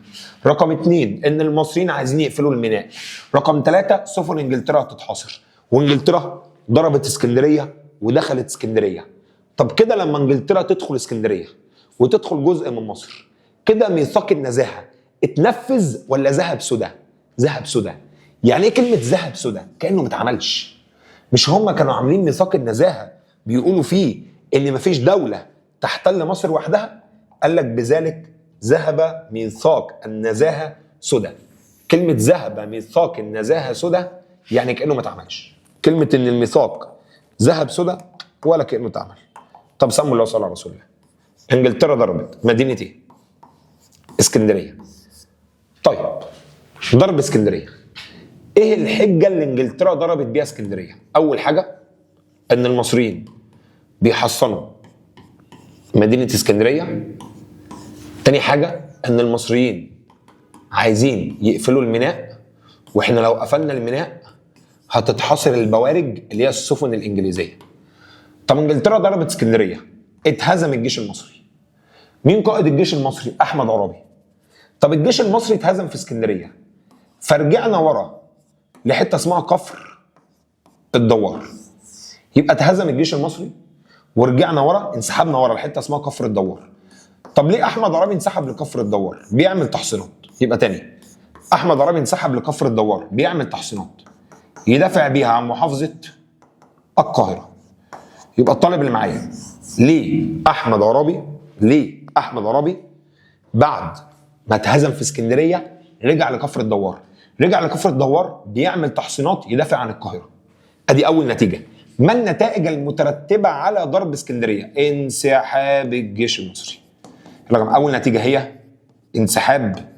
رقم اتنين ان المصريين عايزين يقفلوا الميناء. رقم ثلاثة سفن انجلترا هتتحاصر. وانجلترا ضربت اسكندريه ودخلت اسكندريه. طب كده لما انجلترا تدخل اسكندريه وتدخل جزء من مصر، كده ميثاق النزاهه اتنفذ ولا ذهب سدى؟ ذهب سدى. يعني ايه كلمه ذهب سدى؟ كانه ما اتعملش. مش هم كانوا عاملين ميثاق النزاهه بيقولوا فيه ان مفيش دوله تحتل مصر وحدها؟ قال لك بذلك ذهب ميثاق النزاهه سدى. كلمه ذهب ميثاق النزاهه سدى يعني كانه ما اتعملش. كلمه ان الميثاق ذهب سدى ولا كانه اتعمل. طب سموا الله صلى على رسول الله. انجلترا ضربت مدينه ايه؟ اسكندريه. طيب ضرب اسكندريه، ايه الحجه اللي انجلترا ضربت بيها اسكندريه؟ اول حاجه ان المصريين بيحصنوا مدينه اسكندريه. تاني حاجه ان المصريين عايزين يقفلوا الميناء، واحنا لو قفلنا الميناء هتتحاصر البوارج اللي هي السفن الانجليزيه. طب انجلترا ضربت اسكندريه، اتهزم الجيش المصري. مين قائد الجيش المصري؟ احمد عرابي. طب الجيش المصري اتهزم في اسكندريه، فرجعنا ورا لحته اسمها كفر الدوار. يبقى اتهزم الجيش المصري ورجعنا ورا، انسحبنا ورا لحته اسمها كفر الدوار. طب ليه احمد عرابي انسحب لكفر الدوار؟ بيعمل تحصينات. يبقى تاني احمد عرابي انسحب لكفر الدوار بيعمل تحصينات يدافع بيها عن محافظه القاهره. يبقى الطالب اللي معايا، ليه احمد عرابي بعد ما اتهزم في اسكندريه رجع لكفر الدوار؟ رجع لكفر الدوار بيعمل تحصينات يدافع عن القاهره. ادي اول نتيجه. ما النتائج المترتبه على ضرب اسكندريه؟ انسحاب الجيش المصري. اول نتيجه هي انسحاب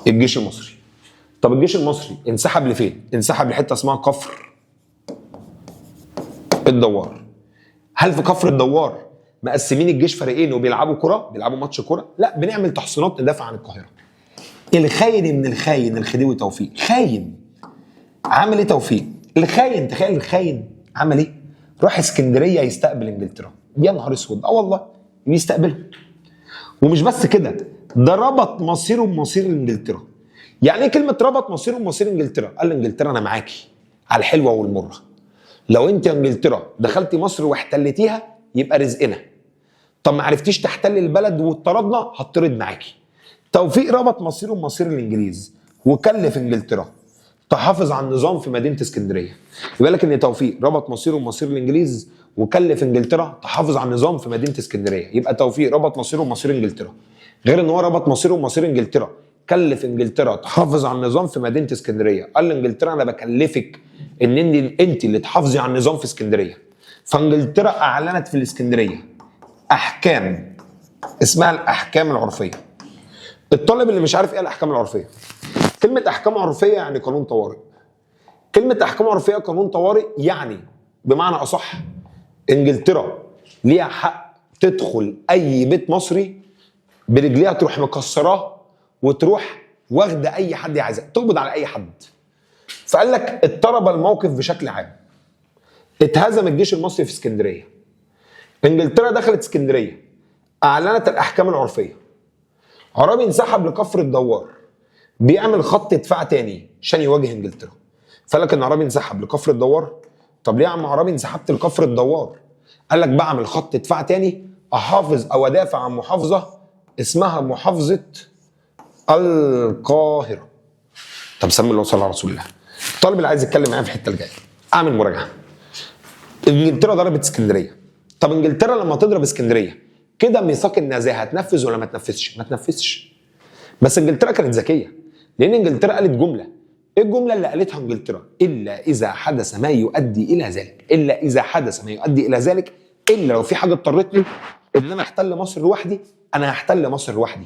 الجيش المصري. طب الجيش المصري انسحب لفين؟ انسحب لحته اسمها كفر الدوار. هل في كفر الدوار مقسمين الجيش فريقين وبيلعبوا كره، بيلعبوا ماتش كره؟ لا، بنعمل تحصينات ندافع عن القاهره. الخاين من الخاين الخديوي توفيق، خاين. عمل ايه توفيق؟ الخاين، تخيل الخاين عمل ايه؟ راح اسكندريه يستقبل انجلترا. يا نهار اسود. والله بيستقبلهم. ومش بس كده، ده ربط مصيره بمصير انجلترا. يعني ايه كلمه ربط مصيره بمصير انجلترا؟ قال لانجلترا انا معاكي على الحلوه والمره، لو انت يا انجلترا دخلتي مصر واحتلتيها يبقى رزقنا، طب ما عرفتيش تحتل البلد واتطردنا هطرد معاكي. توفيق ربط مصيره بمصير الانجليز وكلف انجلترا تحافظ على النظام في مدينه اسكندريه. يبقى لك ان توفيق ربط مصيره بمصير الانجليز وكلف انجلترا تحافظ على النظام في مدينه اسكندريه. يبقى توفيق ربط مصيره بمصير انجلترا، غير ان هو ربط مصيره بمصير انجلترا كلف انجلترا تحافظ على النظام في مدينه اسكندريه. قال لانجلترا انا بكلفك ان انت اللي تحافظي على النظام في اسكندريه. فانجلترا اعلنت في الاسكندريه احكام اسمها الاحكام العرفيه. الطالب اللي مش عارف ايه الاحكام العرفيه، كلمه احكام عرفيه يعني قانون طوارئ. كلمه احكام عرفيه قانون طوارئ يعني بمعنى اصح انجلترا ليها حق تدخل اي بيت مصري برجليها، تروح مكسراه وتروح واخده اي حد عايزاه، تقبض على اي حد. فقال لك اضطرب الموقف بشكل عام، اتهزم الجيش المصري في اسكندريه، انجلترا دخلت اسكندريه، اعلنت الاحكام العرفيه، عرابي انسحب لكفر الدوار بيعمل خط دفاع تاني عشان يواجه انجلترا. فقال لك ان عرابي انسحب لكفر الدوار. طب ليه يا عم عرابي انسحبت لكفر الدوار؟ قال لك بعمل خط دفاع تاني احافظ او ادافع عن محافظه اسمها محافظه القاهره. طب سمي الله وصلى على رسول الله. الطالب اللي عايز يتكلم معايا في الحته الجايه اعمل مراجعه. انجلترا ضربت اسكندريه. طب انجلترا لما تضرب اسكندريه كده ميثاق النزاهه هتنفذ ولا ما تنفذش؟ ما تنفذش. بس انجلترا كانت ذكيه، لان انجلترا قالت جمله. ايه الجمله اللي قالتها انجلترا؟ الا اذا حدث ما يؤدي الى ذلك، الا اذا حدث ما يؤدي الى ذلك، الا لو في حاجه اضطرتني ان انا احتل مصر لوحدي انا هحتل مصر لوحدي.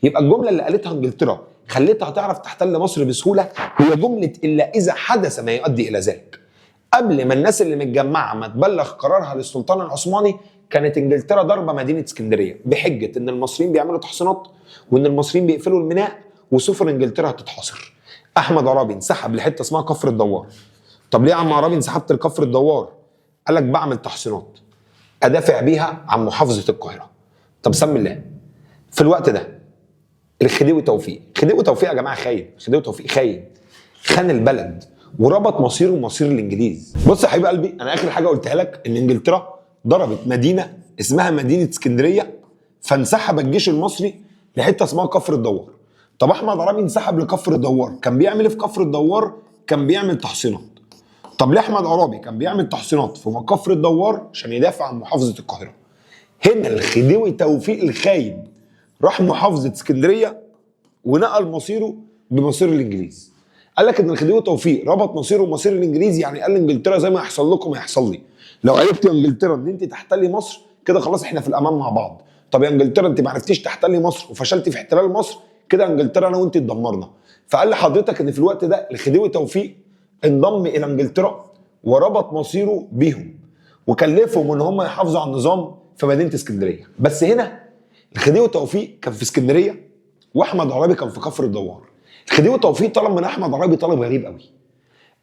يبقى الجمله اللي قالتها انجلترا خليتها تعرف تحتل مصر بسهوله هي جمله الا اذا حدث ما يؤدي الى ذلك. قبل ما الناس اللي متجمعه ما تبلغ قرارها للسلطان العثماني كانت انجلترا ضربه مدينه اسكندريه بحجه ان المصريين بيعملوا تحصينات وان المصريين بيقفلوا الميناء وسفن انجلترا هتتحاصر. احمد عرابي انسحب لحته اسمها كفر الدوار. طب ليه يا عم عرابي انسحبت لكفر الدوار؟ قال لك بعمل تحصينات ادافع بيها عن محافظه القاهره. طب سمي الله. في الوقت ده الخديوي توفيق، خديوي توفيق يا جماعه خاين، خديوي توفيق خاين، خان البلد وربط مصيره ومصير الانجليز. بص يا حبيب قلبي، انا اخر حاجه قلتها لك ان انجلترا ضربت مدينه اسمها مدينه اسكندريه فانسحب الجيش المصري لحته اسمها كفر الدوار. طب احمد عرابي انسحب لكفر الدوار، كان بيعمل ايه في كفر الدوار؟ كان بيعمل تحصينات. طب ليه احمد عرابي كان بيعمل تحصينات في كفر الدوار؟ عشان يدافع عن محافظه القاهره. هنا الخديوي توفيق الخاين راح محافظه اسكندريه ونقل مصيره بمصير الانجليز. قال لك ان الخديوي توفيق ربط مصيره ومصير الانجليز، يعني قال لانجلترا زي ما يحصل لكم هيحصل لي. لو عرفت يا انجلترا ان انت تحتلي مصر كده خلاص احنا في الامان مع بعض. طب يا انجلترا انت ما عرفتيش تحتلي مصر وفشلتي في احتلال مصر كده انجلترا انا وانت اتدمرنا. فقال لحضرتك ان في الوقت ده الخديوي توفيق انضم الى انجلترا وربط مصيره بيهم وكلفهم ان هم يحافظوا على النظام في مدينه اسكندريه. بس هنا الخديوي توفيق كان في اسكندريه واحمد عرابي كان في كفر الدوار. الخديوي توفيق طلب من احمد عرابي طلب غريب قوي.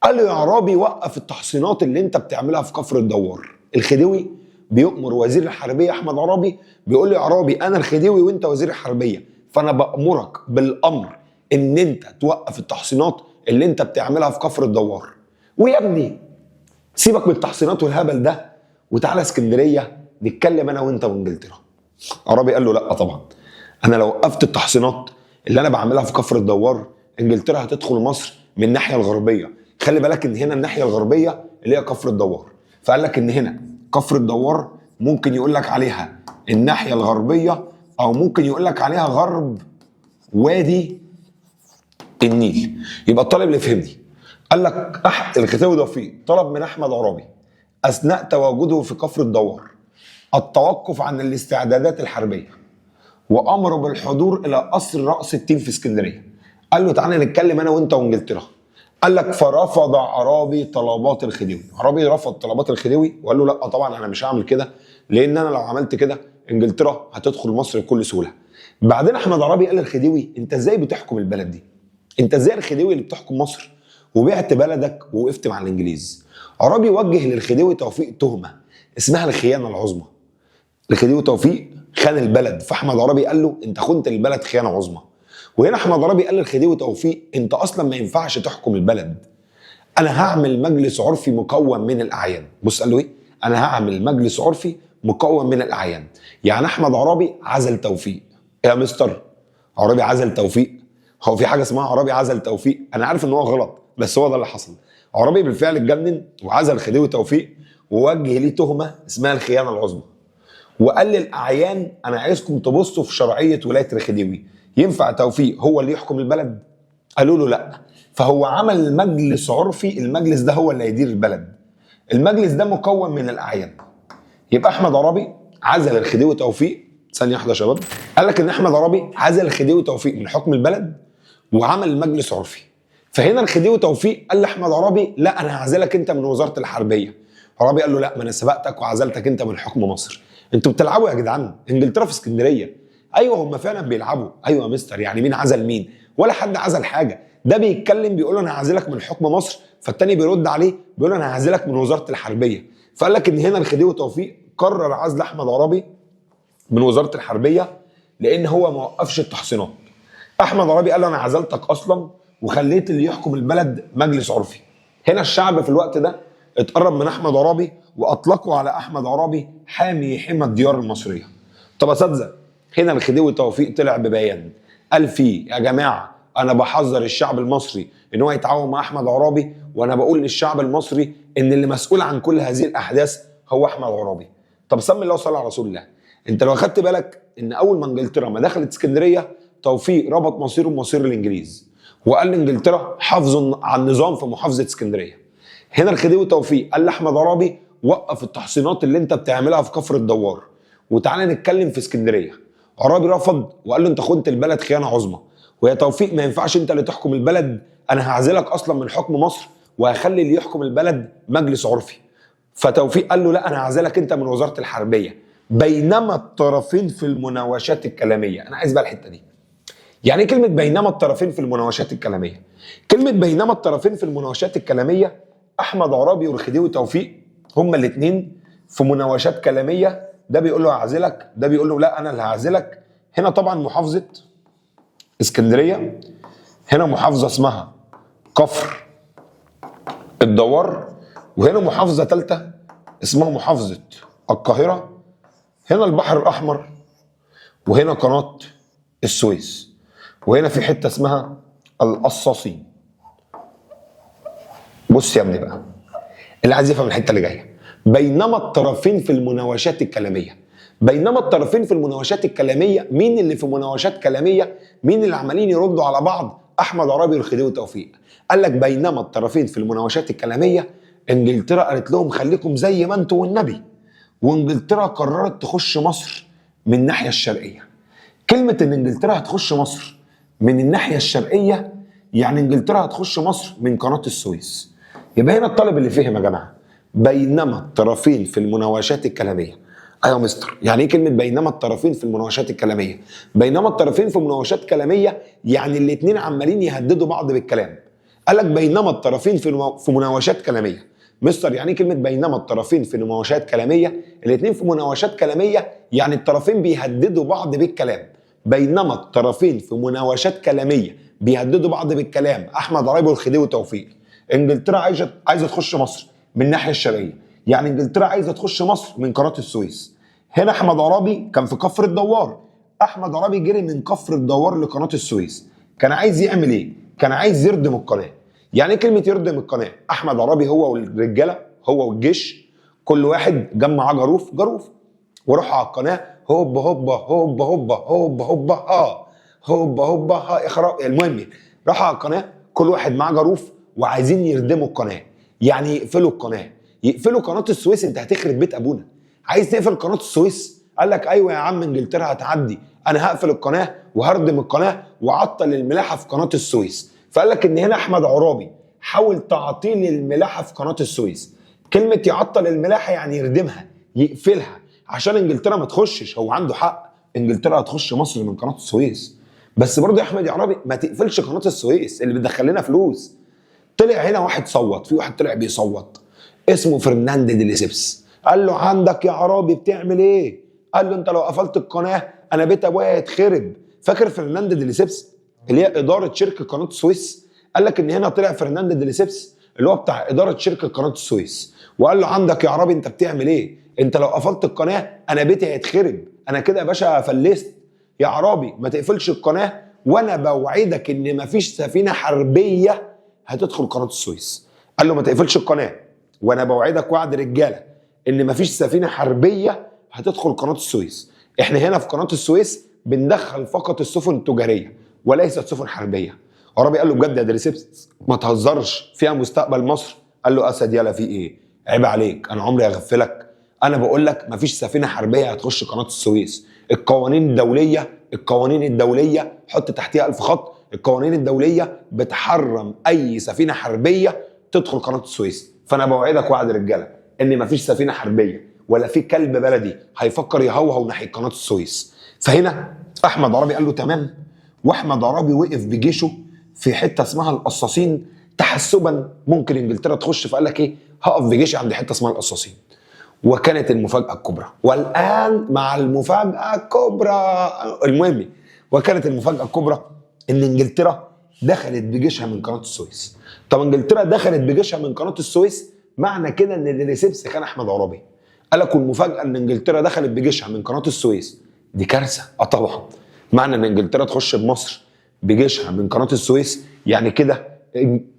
قال له يا عرابي وقف التحصينات اللي انت بتعملها في كفر الدوار. الخديوي بيؤمر وزير الحربيه احمد عرابي، بيقول له يا عرابي انا الخديوي وانت وزير الحربيه، فانا بامرك بالامر ان انت توقف التحصينات اللي انت بتعملها في كفر الدوار. ويا ابني سيبك من التحصينات والهبل ده وتعالى اسكندريه نتكلم انا وانت وانجلترا. عرابي قال له لا طبعا، انا لو وقفت التحصينات اللي انا بعملها في كفر الدوار انجلترا هتدخل مصر من الناحيه الغربيه. خلي بالك ان هنا الناحيه الغربيه اللي هي كفر الدوار. فقال لك ان هنا كفر الدوار ممكن يقول لك عليها الناحيه الغربيه او ممكن يقول لك عليها غرب وادي النيل. يبقى الطالب اللي فهمني قال لك الخديوي توفيق طلب من احمد عرابي اثناء تواجده في كفر الدوار التوقف عن الاستعدادات الحربيه وامره بالحضور الى قصر راس التين في اسكندريه. قال له تعالى نتكلم انا وانت وانجلترا. قال لك فرفض عرابي طلبات الخديوي. عرابي رفض طلبات الخديوي وقال له لا طبعا انا مش هعمل كده، لان انا لو عملت كده انجلترا هتدخل مصر بكل سهوله. بعدين احمد عرابي قال للخديوي انت ازاي بتحكم البلد دي؟ انت ازاي الخديوي اللي بتحكم مصر وبعت بلدك ووقفت مع الانجليز؟ عرابي وجه للخديوي توفيق تهمه اسمها الخيانه العظمى. الخديوي توفيق خان البلد، فاحمد عرابي قال له انت خنت البلد خيانه عظمى. وهنا احمد عرابي قال للخديوي توفيق انت اصلا ما ينفعش تحكم البلد، انا هعمل مجلس عرفي مكون من الاعيان. بص قال له ايه؟ انا هعمل مجلس عرفي مكون من الاعيان. يعني احمد عرابي عزل توفيق. يا مستر عرابي عزل توفيق؟ هو في حاجه اسمها عرابي عزل توفيق؟ انا عارف ان هو غلط بس هو ده اللي حصل. عرابي بالفعل اتجنن وعزل خديوي توفيق ووجه ليه تهمه اسمها الخيانه العظمى، وقال للاعيان انا عايزكم تبصوا في شرعيه ولايه الخديوي، ينفع توفيق هو اللي يحكم البلد؟ قالوا له لا. فهو عمل مجلس عرفي، المجلس ده هو اللي هيدير البلد. المجلس ده مكون من الاعيان. يبقى احمد عرابي عزل الخديوي توفيق. ثانيه واحده يا شباب. قال لك ان احمد عرابي عزل الخديوي توفيق من حكم البلد وعمل مجلس عرفي. فهنا الخديوي توفيق قال لاحمد عرابي لا انا هعزلك انت من وزاره الحربيه. عرابي قال له لا، ما انا سبقتك وعزلتك انت من حكم مصر. انتوا بتلعبوا يا جدعان، انجلترا في اسكندريه. ايوه هم فعلا بيلعبوا، ايوه يا مستر، يعني مين عزل مين؟ ولا حد عزل حاجه. ده بيتكلم بيقول له انا هعزلك من حكم مصر، فالتاني بيرد عليه بيقول له انا هعزلك من وزاره الحربيه. فقال لك ان هنا الخديوي توفيق قرر عزل احمد عرابي من وزاره الحربيه لان هو ما وقفش التحصينات. احمد عرابي قال له انا عزلتك اصلا وخليت اللي يحكم البلد مجلس عرفي. هنا الشعب في الوقت ده اتقرب من احمد عرابي واطلقوا على احمد عرابي حامي حمى الديار المصريه. طب يا اساتذه، هنا الخديوي توفيق طلع ببيان قال فيه يا جماعه انا بحذر الشعب المصري ان هو يتعاون مع احمد عرابي، وانا بقول للشعب المصري ان اللي مسؤول عن كل هذه الاحداث هو احمد عرابي. طب سمي الله وصلي على رسول الله. انت لو اخدت بالك ان اول ما انجلترا ما دخلت اسكندريه توفيق ربط مصيره بمصير الانجليز وقال لانجلترا حافظوا على النظام في محافظه اسكندريه. هنا الخديوي توفيق قال لاحمد عرابي وقف التحصينات اللي انت بتعملها في كفر الدوار وتعالى نتكلم في اسكندريه. عرابي رفض وقال له انت خنت البلد خيانه عظمى، ويا توفيق ما ينفعش انت اللي تحكم البلد، انا هعزلك اصلا من حكم مصر وهخلي اللي يحكم البلد مجلس عرفي. فتوفيق قال له لا انا هعزلك انت من وزاره الحربيه. بينما الطرفين في المناوشات الكلاميه، انا عايز بقى الحته دي. يعني ايه كلمه بينما الطرفين في المناوشات الكلاميه؟ كلمه بينما الطرفين في المناوشات الكلاميه احمد عرابي والخديوي توفيق هما الاثنين في مناوشات كلاميه، ده بيقول له هعزلك، ده بيقول له لا انا اللي هعزلك. هنا طبعا محافظه اسكندريه، هنا محافظه اسمها كفر الدوار، وهنا محافظه ثالثه اسمها محافظه القاهره، هنا البحر الاحمر، وهنا قناه السويس، وهنا في حته اسمها القصاصين. بص يا ابني بقى اللي عايز يفهم الحته اللي جايه. بينما الطرفين في المناوشات الكلاميه، بينما الطرفين في المناوشات الكلاميه، مين اللي في مناوشات كلاميه؟ مين اللي عمالين يردوا على بعض؟ احمد عرابي والخديوي توفيق. قال لك بينما الطرفين في المناوشات الكلاميه انجلترا قالت لهم خليكم زي ما انتم والنبي، وانجلترا قررت تخش مصر من الناحيه الشرقيه. كلمه ان انجلترا هتخش مصر من الناحيه الشرقيه يعني انجلترا هتخش مصر من قناه السويس. يبقى هنا الطالب اللي فهم يا جماعه بينما الطرفين في المناوشات الكلاميه. ايوه مستر، يعني ايه كلمه بينما الطرفين في المناوشات الكلاميه؟ بينما الطرفين في مناوشات كلاميه يعني الاثنين عمالين يهددوا بعض بالكلام. قال لك بينما الطرفين في مناوشات كلاميه. مستر يعني ايه كلمه بينما الطرفين في مناوشات كلاميه؟ الاثنين في مناوشات كلاميه يعني الطرفين بيهددوا بعض بالكلام. بينما الطرفين في مناوشات كلاميه بيهددوا بعض بالكلام. احمد عرابي والخديوي توفيق. انجلترا عايزه تخش مصر من الناحيه الشرقيه، يعني انجلترا عايزه تخش مصر من قناه السويس. هنا احمد عرابي كان في كفر الدوار. احمد عرابي جري من كفر الدوار لقناه السويس. كان عايز يعمل ايه؟ كان عايز يردم القناه. يعني ايه كلمه يردم القناه؟ احمد عرابي هو والرجاله، هو والجيش، كل واحد جمع جروف وراحوا على القناه هوب هوبا هوب هوبا هوب هوبا ها هوب هوبا ها اخراج. المهم راحوا على القناه كل واحد معاه جروف وعايزين يردموا القناه، يعني يقفلوا القناه. يقفلوا قناه السويس؟ انت هتخرب بيت ابونا. عايز تقفل قناه السويس؟ قال لك ايوه يا عم انجلترا هتعدي، انا هقفل القناه وهردم القناه واعطل الملاحه في قناه السويس. فقال لك ان هنا احمد عرابي حاول تعطيل الملاحه في قناه السويس. كلمه يعطل الملاحه يعني يردمها، يقفلها عشان انجلترا ما تخشش. هو عنده حق، انجلترا هتخش مصر من قناه السويس، بس برضه يا احمد عرابي ما تقفلش قناه السويس اللي بتدخل لنا فلوس. طلع هنا واحد صوت، في واحد طلع بيصوت اسمه فرناند دي ليسيبس، قال له عندك يا عرابي بتعمل ايه؟ قال له انت لو قفلت القناه انا بيت ابويا هيتخرب. فاكر فرناندو دي ليسيبس اللي هي اداره شركه قناه السويس؟ قال لك ان هنا طلع فرناندو دي ليسيبس اللي هو بتاع اداره شركه قناه السويس، وقال له عندك يا عربي انت بتعمل ايه؟ انت لو قفلت القناه انا بيتي هيتخرب، انا كده يا باشا فلست. يا عربي ما تقفلش القناه وانا بوعدك ان مفيش سفينه حربيه هتدخل قناه السويس. قال له ما تقفلش القناه وانا بوعدك وعد رجاله ان مفيش سفينه حربيه هتدخل قناه السويس. احنا هنا في قناه السويس بندخل فقط السفن التجاريه وليست سفن حربيه. عربي قال له بجد يا دريسبس ما تهزرش، فيها مستقبل مصر؟ قال له اسد يلا في ايه؟ عيب عليك، انا عمري اغفلك؟ انا بقول لك مفيش سفينه حربيه هتخش قناه السويس. القوانين الدوليه حط تحتيها 1000 خط، القوانين الدوليه بتحرم اي سفينه حربيه تدخل قناه السويس. فانا بوعدك وعد رجاله ان مفيش سفينه حربيه ولا في كلب بلدي هيفكر يهوهو ناحيه قناه السويس. فهنا احمد عرابي قال له تمام، واحمد عرابي وقف بجيشه في حته اسمها القصاصين تحسبا ممكن انجلترا تخش، فقال لك ايه؟ هقف بجيشي عند حته اسمها القصاصين. وكانت المفاجاه الكبرى، والان مع المفاجاه الكبرى. المهم وكانت المفاجاه الكبرى ان انجلترا دخلت بجيشها من قناه السويس. طب انجلترا دخلت بجيشها من قناه السويس معنى كده ان اللي ليسيبس كان احمد عرابي. قال لك المفاجاه ان انجلترا دخلت بجيشها من قناه السويس دي كارثه. طبعا معنى ان انجلترا تخش بمصر بجيشها من قناه السويس يعني كده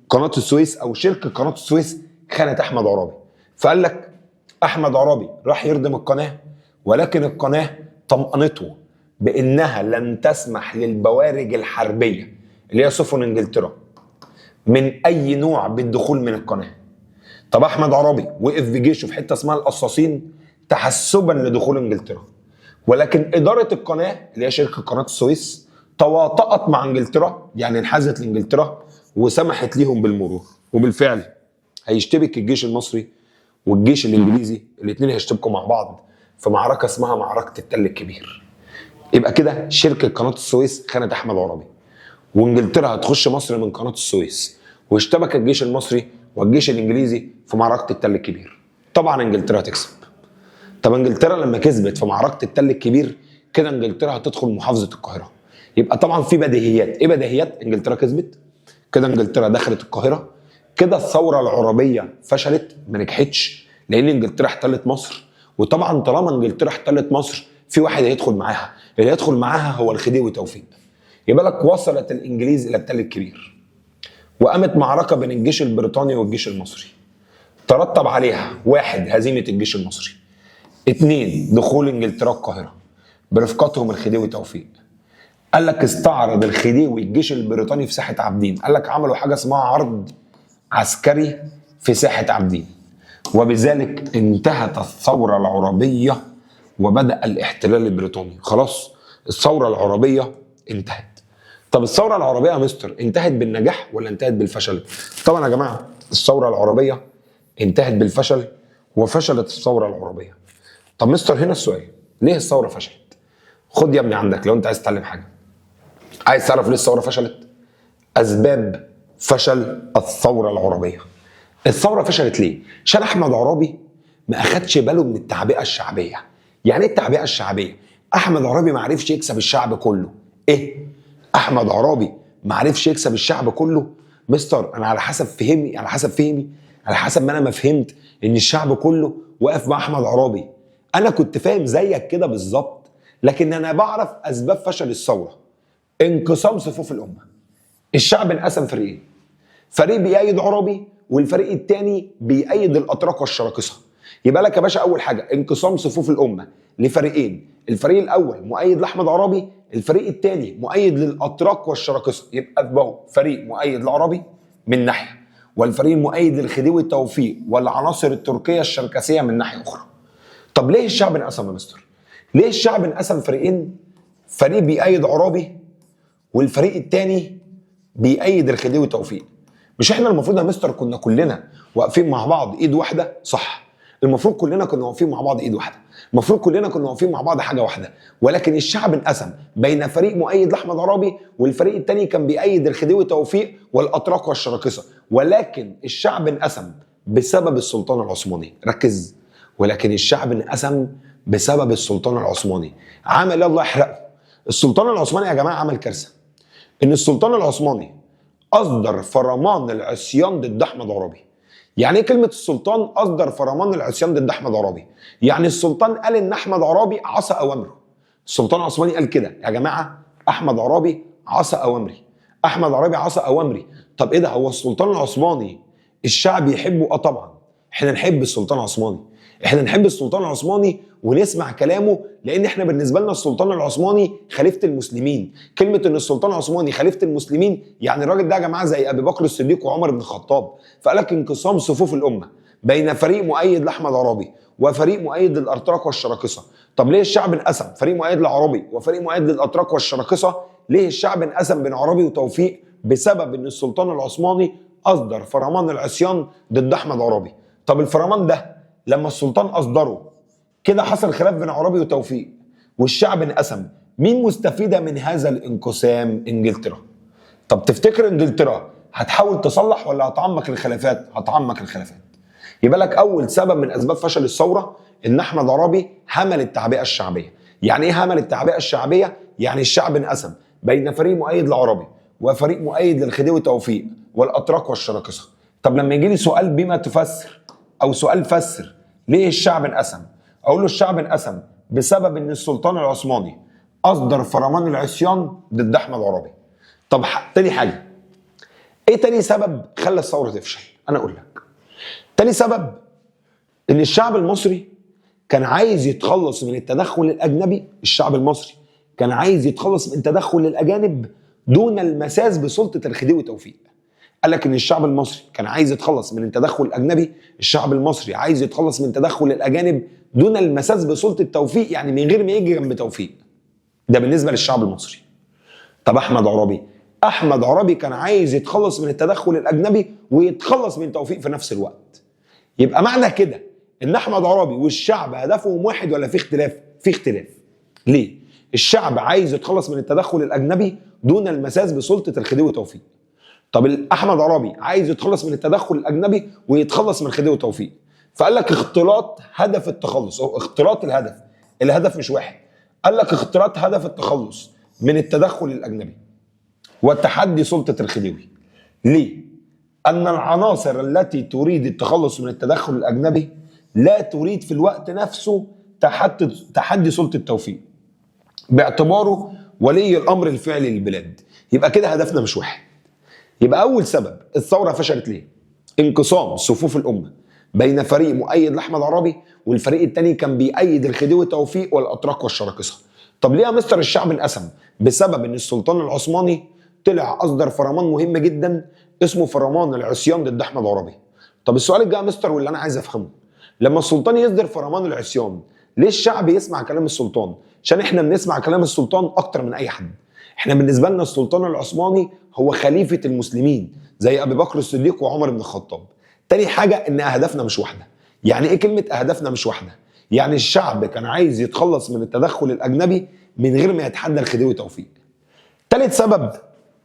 قناه السويس او شركه قناه السويس خانت احمد عرابي. فقال لك احمد عرابي راح يردم القناه، ولكن القناه طمأنته بانها لن تسمح للبوارج الحربيه اللي هي سفن انجلترا من اي نوع بالدخول من القناه. طب احمد عرابي وقف بجيشه في حته اسمها القصاصين تحسبا لدخول انجلترا، ولكن اداره القناه اللي هي شركه قناه السويس تواطأت مع انجلترا، يعني انحازت لانجلترا وسمحت ليهم بالمرور. وبالفعل هيشتبك الجيش المصري والجيش الانجليزي، الاثنين هيشتبكوا مع بعض في معركه اسمها معركه التل الكبير. يبقى كده شركه قناه السويس خانت احمد عرابي، وانجلترا هتخش مصر من قناه السويس، واشتبك الجيش المصري والجيش الانجليزي في معركه التل الكبير. طبعا انجلترا هتكسب. طب انجلترا لما كسبت في معركه التل الكبير كده انجلترا هتدخل محافظه القاهره. يبقى طبعا في بديهيات. ايه بديهيات؟ انجلترا كسبت، كده انجلترا دخلت القاهره، كده الثوره العربيه فشلت ما نجحتش لان انجلترا احتلت مصر. وطبعا طالما انجلترا احتلت مصر في واحد هيدخل معاها، اللي هيدخل معاها هو الخديوي توفيق. يبقى لك وصلت الانجليز الى التل الكبير، وقامت معركه بين الجيش البريطاني والجيش المصري. ترتب عليها 1 هزيمه الجيش المصري، 2 دخول انجلترا القاهره برفقتهم الخديوي توفيق. قال لك استعرض الخديوي الجيش البريطاني في ساحه عابدين، قال لك عملوا حاجه اسمها عرض عسكري في ساحه عابدين، وبذلك انتهت الثوره العربيه وبدأ الاحتلال البريطاني. خلاص الثوره العربيه انتهت. طب الثوره العربيه يا مستر انتهت بالنجاح ولا انتهت بالفشل؟ طبعا يا جماعه الثوره العربيه انتهت بالفشل، وفشلت الثوره العربيه. طب مستر هنا السؤال، ليه الثوره فشلت؟ خد يا ابني عندك لو انت عايز تتعلم حاجه، عايز تعرف ليه الثوره فشلت؟ اسباب فشل الثوره العربيه. الثوره فشلت ليه؟ عشان احمد عرابي ما اخدش باله من التعبئه الشعبيه. يعني ايه التعبئه الشعبيه؟ احمد عرابي ما عرفش يكسب الشعب كله. ايه؟ احمد عرابي ما عرفش يكسب الشعب كله؟ مستر انا على حسب ما انا ما فهمت ان الشعب كله واقف مع احمد عرابي. انا كنت فاهم زيك كده بالظبط، لكن انا بعرف اسباب فشل الثوره. انقسام صفوف الامه. الشعب انقسم فريقين، فريق بيأيد عرابي والفريق الثاني بيأيد الاتراك والشراكسه. يبقى لك يا باشا اول حاجه انقسام صفوف الامه لفريقين، الفريق الاول مؤيد لاحمد عرابي، الفريق الثاني مؤيد للاتراك والشراكسه. يبقى اتبعوا فريق مؤيد لعرابي من ناحيه، والفريق المؤيد للخديوي توفيق والعناصر التركيه الشركسيه من ناحيه اخرى. طب ليه الشعب انقسم يا مستر؟ ليه الشعب انقسم فريقين؟ فريق بيأيد عرابي والفريق الثاني بيأيد الخديوي توفيق. مش احنا المفروض يا مستر كنا كلنا واقفين مع بعض ايد واحده؟ صح، المفروض كلنا كنا واقفين مع بعض ايد واحده، المفروض كلنا كنا واقفين مع بعض حاجه واحده، ولكن الشعب انقسم بين فريق مؤيد لاحمد عرابي والفريق الثاني كان بيأيد الخديوي توفيق والاتراك والشراكسه. ولكن الشعب انقسم بسبب السلطنه العثمانيه. ركز، ولكن الشعب انقسم بسبب السلطان العثماني. عمل الله يحرقه. السلطان العثماني يا جماعه عمل كارثه. ان السلطان العثماني اصدر فرمان العصيان ضد احمد عرابي. يعني ايه كلمه السلطان اصدر فرمان العصيان ضد احمد عرابي؟ يعني السلطان قال ان احمد عرابي عصى اوامره. السلطان العثماني قال كده يا جماعه احمد عرابي عصى اوامري، احمد عرابي عصى اوامري. طب ايه ده؟ هو السلطان العثماني الشعب يحبه؟ اه طبعا احنا نحب السلطان العثماني، احنا نحب السلطان العثماني ونسمع كلامه، لان احنا بالنسبه لنا السلطان العثماني خليفه المسلمين. كلمه ان السلطان العثماني خليفه المسلمين يعني الراجل ده يا جماعه زي ابي بكر الصديق وعمر بن الخطاب. فقال لك انقسام صفوف الامه بين فريق مؤيد لاحمد عرابي وفريق مؤيد للاتراك والشراكسه. طب ليه الشعب انقسم؟ فريق مؤيد لعرابي وفريق مؤيد للاتراك والشراكسه. ليه الشعب انقسم بين عرابي وتوفيق؟ بسبب ان السلطان العثماني اصدر فرمان العصيان ضد احمد عرابي. طب الفرمان ده لما السلطان اصدره كده حصل خلاف بين عرابي وتوفيق والشعب انقسم. مين مستفيده من هذا الانقسام؟ انجلترا. طب تفتكر انجلترا هتحاول تصلح ولا هتعمق الخلافات؟ هتعمق الخلافات. يبقى لك اول سبب من اسباب فشل الثوره ان احمد عرابي همل التعبئه الشعبيه. يعني ايه همل التعبئه الشعبيه؟ يعني الشعب انقسم بين فريق مؤيد لعرابي وفريق مؤيد للخديوي توفيق والاتراك والشراكسه. طب لما يجي لي سؤال بما تفسر او سؤال فسر ليه الشعب انقسم، اقول له الشعب انقسم بسبب ان السلطان العثماني اصدر فرمان العصيان ضد احمد عرابي. طب تاني حاجه، ايه تاني سبب خلى الثوره تفشل؟ انا اقول لك تاني سبب ان الشعب المصري كان عايز يتخلص من التدخل الاجنبي. الشعب المصري كان عايز يتخلص من تدخل الاجانب دون المساس بسلطه الخديوي توفيق. قال لك ان الشعب المصري كان عايز يتخلص من التدخل الاجنبي، الشعب المصري عايز يتخلص من تدخل الاجانب دون المساس بسلطه توفيق، يعني من غير ما يجي جنب توفيق. ده بالنسبه للشعب المصري. طب احمد عرابي كان عايز يتخلص من التدخل الاجنبي ويتخلص من توفيق في نفس الوقت. يبقى معنى كده ان احمد عرابي والشعب هدفهم واحد ولا في اختلاف؟ في اختلاف. ليه؟ الشعب عايز يتخلص من التدخل الاجنبي دون المساس بسلطه الخديوي توفيق. طب احمد عرابي عايز يتخلص من التدخل الاجنبي ويتخلص من الخديوي توفيق. فقال لك اختلاط هدف التخلص او اختلاط الهدف مش واحد. قال لك اختلاط هدف التخلص من التدخل الاجنبي وتحدي سلطه الخديوي. ليه؟ ان العناصر التي تريد التخلص من التدخل الاجنبي لا تريد في الوقت نفسه تحدي سلطه توفيق باعتباره ولي الامر الفعلي للبلاد. يبقى كده هدفنا مش واحد. يبقى اول سبب الثوره فشلت ليه؟ انقسام صفوف الامه بين فريق مؤيد لاحمد عرابي والفريق الثاني كان بيأيد الخديوي توفيق والاتراك والشراكسه. طب ليه يا مستر الشعب انقسم؟ بسبب ان السلطان العثماني طلع اصدر فرمان مهم جدا اسمه فرمان العصيان ضد احمد عرابي. طب السؤال الجاي يا مستر واللي انا عايز افهمه، لما السلطان يصدر فرمان العصيان ليه الشعب يسمع كلام السلطان؟ عشان احنا بنسمع كلام السلطان اكتر من اي حد. احنا بالنسبه لنا السلطان العثماني هو خليفه المسلمين زي ابي بكر الصديق وعمر بن الخطاب. تاني حاجه ان اهدافنا مش واحده. يعني ايه كلمه اهدافنا مش واحده؟ يعني الشعب كان عايز يتخلص من التدخل الاجنبي من غير ما يتحدى الخديوي توفيق. تالت سبب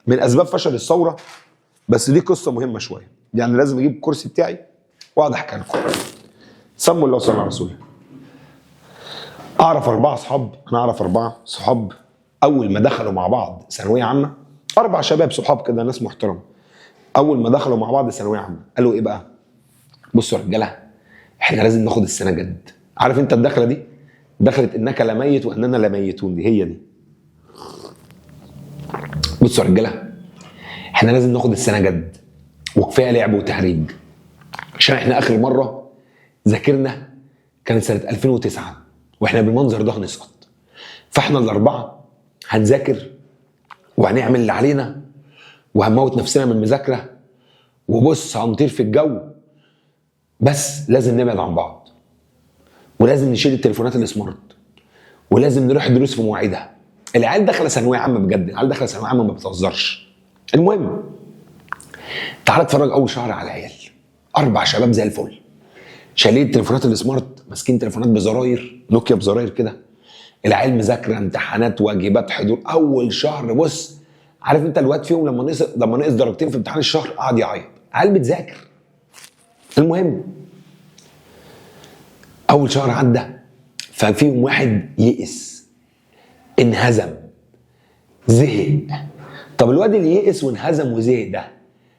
من اسباب فشل الثوره، بس دي قصه مهمه شويه، يعني لازم اجيب الكرسي بتاعي واقعد احكي لكم. سموا الله وصلوا على رسوله. انا اعرف 4 صحاب اول ما دخلوا مع بعض ثانويه عامه، 4 شباب صحاب كده ناس محترمه، اول ما دخلوا مع بعض ثانويه عامه قالوا ايه بقى؟ بصوا يا رجاله احنا لازم ناخد السنه جد. عارف انت الدخله دي؟ دخلت انك لميت واننا لميتون، دي هي دي. بصوا يا رجاله احنا لازم ناخد السنه جد وكفايه لعب وتهريج، عشان احنا اخر مره ذاكرنا كانت سنه 2009 واحنا بالمنظر ده هنسقط. فاحنا ال4 هنذاكر وهنعمل اللي علينا وهنموت نفسنا من المذاكره وبص هنطير في الجو، بس لازم نبعد عن بعض ولازم نشيل التليفونات السمارت ولازم نروح دروس في مواعيدها. العيال داخله ثانويه عامه بجد، العيال داخله ثانويه عامه ما بتهزرش. المهم تعال اتفرج اول شهر على العيال، 4 شباب زي الفل شايلين التليفونات السمارت، ماسكين تليفونات بزراير نوكيا بزراير كده. العيال مذاكره امتحانات واجبات حضور اول شهر. بص عارف انت الواد فيهم لما نقص درجتين في امتحان الشهر قعد يعيط، عيال بتذاكر. المهم اول شهر عدى ففيهم واحد يئس، انهزم، زهق. طب الواد اللي يئس وانهزم وزهق ده،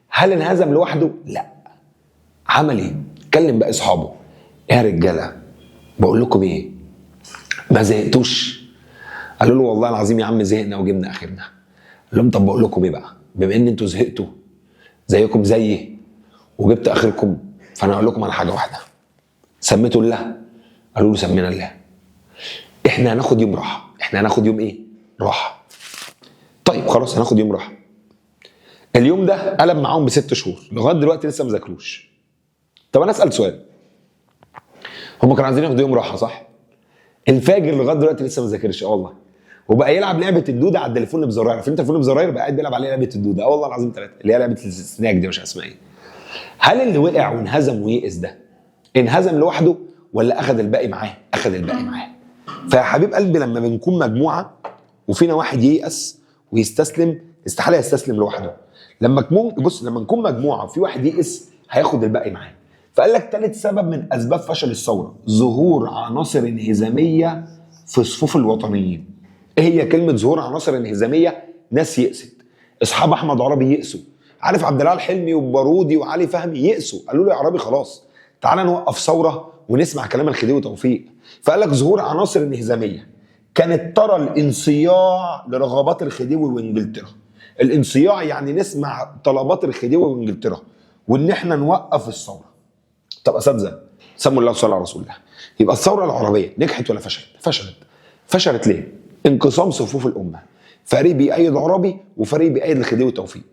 هل انهزم لوحده؟ لا. عمل ايه؟ كلم بقى اصحابه، يا رجاله بقول لكم ايه، ما زهقتوش؟ قالوا له والله العظيم يا عم زهقنا وجبنا اخرنا. قال لهم طب بقول لكم ايه بقى، بما ان انتوا زهقتوا زيكم زيي وجبت اخركم، فانا اقول لكم على حاجه واحده. سميتوا الله؟ قالوا له سمينا الله. احنا هناخد يوم راحه. احنا هناخد يوم ايه؟ راحه. طيب خلاص هناخد يوم راحه. اليوم ده قلب معاهم ب6 شهور، لغايه دلوقتي لسه ما ذاكروش. طب انا اسال سؤال، هم كانوا عايزين ياخدوا يوم راحه صح؟ الفاجر لغايه دلوقتي لسه ما ذاكرش. والله وبقى يلعب لعبه الدوده على التليفون اللي بزراير. عارفين التليفون اللي بزراير؟ بقى قاعد بيلعب عليه لعبه الدوده. والله العظيم 3 اللي هي لعبه السناك دي، مش اسمها ايه. هل اللي وقع وانهزم ويئس ده انهزم لوحده ولا اخذ الباقي معاه؟ اخذ الباقي معاه. فيا حبيب قلبي لما بنكون مجموعه وفينا واحد ييأس ويستسلم، استحاله يستسلم لوحده. لما نكون مجموعه وفي واحد ييأس هياخد الباقي معاه. فقال لك ثالث سبب من اسباب فشل الثوره، ظهور عناصر انهزاميه في صفوف الوطنيين. ايه هي كلمه ظهور عناصر انهزاميه؟ ناس يئست. اصحاب احمد عرابي يئسوا، عارف عبد العال حلمي وبارودي وعلي فهمي يئسوا. قالوا له يا عرابي خلاص تعالى نوقف ثوره ونسمع كلام الخديوي توفيق. فقال لك ظهور عناصر انهزاميه كانت ترى الانصياع لرغبات الخديوي وانجلترا. الانصياع يعني نسمع طلبات الخديوي وانجلترا وان احنا نوقف الثوره. طب اساتذه سموا الله صلى على رسول الله، يبقى الثوره العربيه نجحت ولا فشلت؟ فشلت ليه؟ انقسام صفوف الامه، فريق بيأيد عرابي وفريق بيأيد الخديوي توفيق.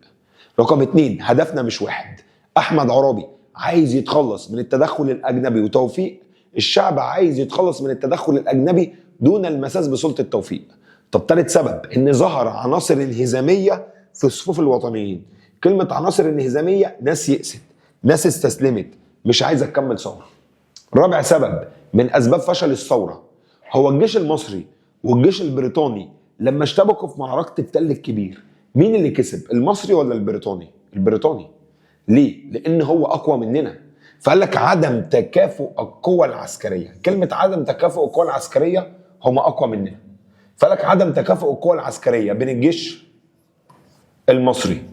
رقم 2، هدفنا مش واحد. احمد عرابي عايز يتخلص من التدخل الاجنبي وتوفيق الشعب عايز يتخلص من التدخل الاجنبي دون المساس بسلطه توفيق. طب ثالث سبب، ان ظهر عناصر انهزاميه في صفوف الوطنيين. كلمه عناصر انهزاميه ناس يئست، ناس استسلمت، مش عايزه تكمل ثوره. رابع سبب من اسباب فشل الثوره هو الجيش المصري والجيش البريطاني لما اشتبكوا في معركه التل الكبير. مين اللي كسب، المصري ولا البريطاني؟ البريطاني. ليه؟ لان هو اقوى مننا. فقال لك عدم تكافؤ القوى العسكريه. كلمه عدم تكافؤ القوى العسكريه، هم اقوى مننا. فقال لك عدم تكافؤ القوى العسكريه بين الجيش المصري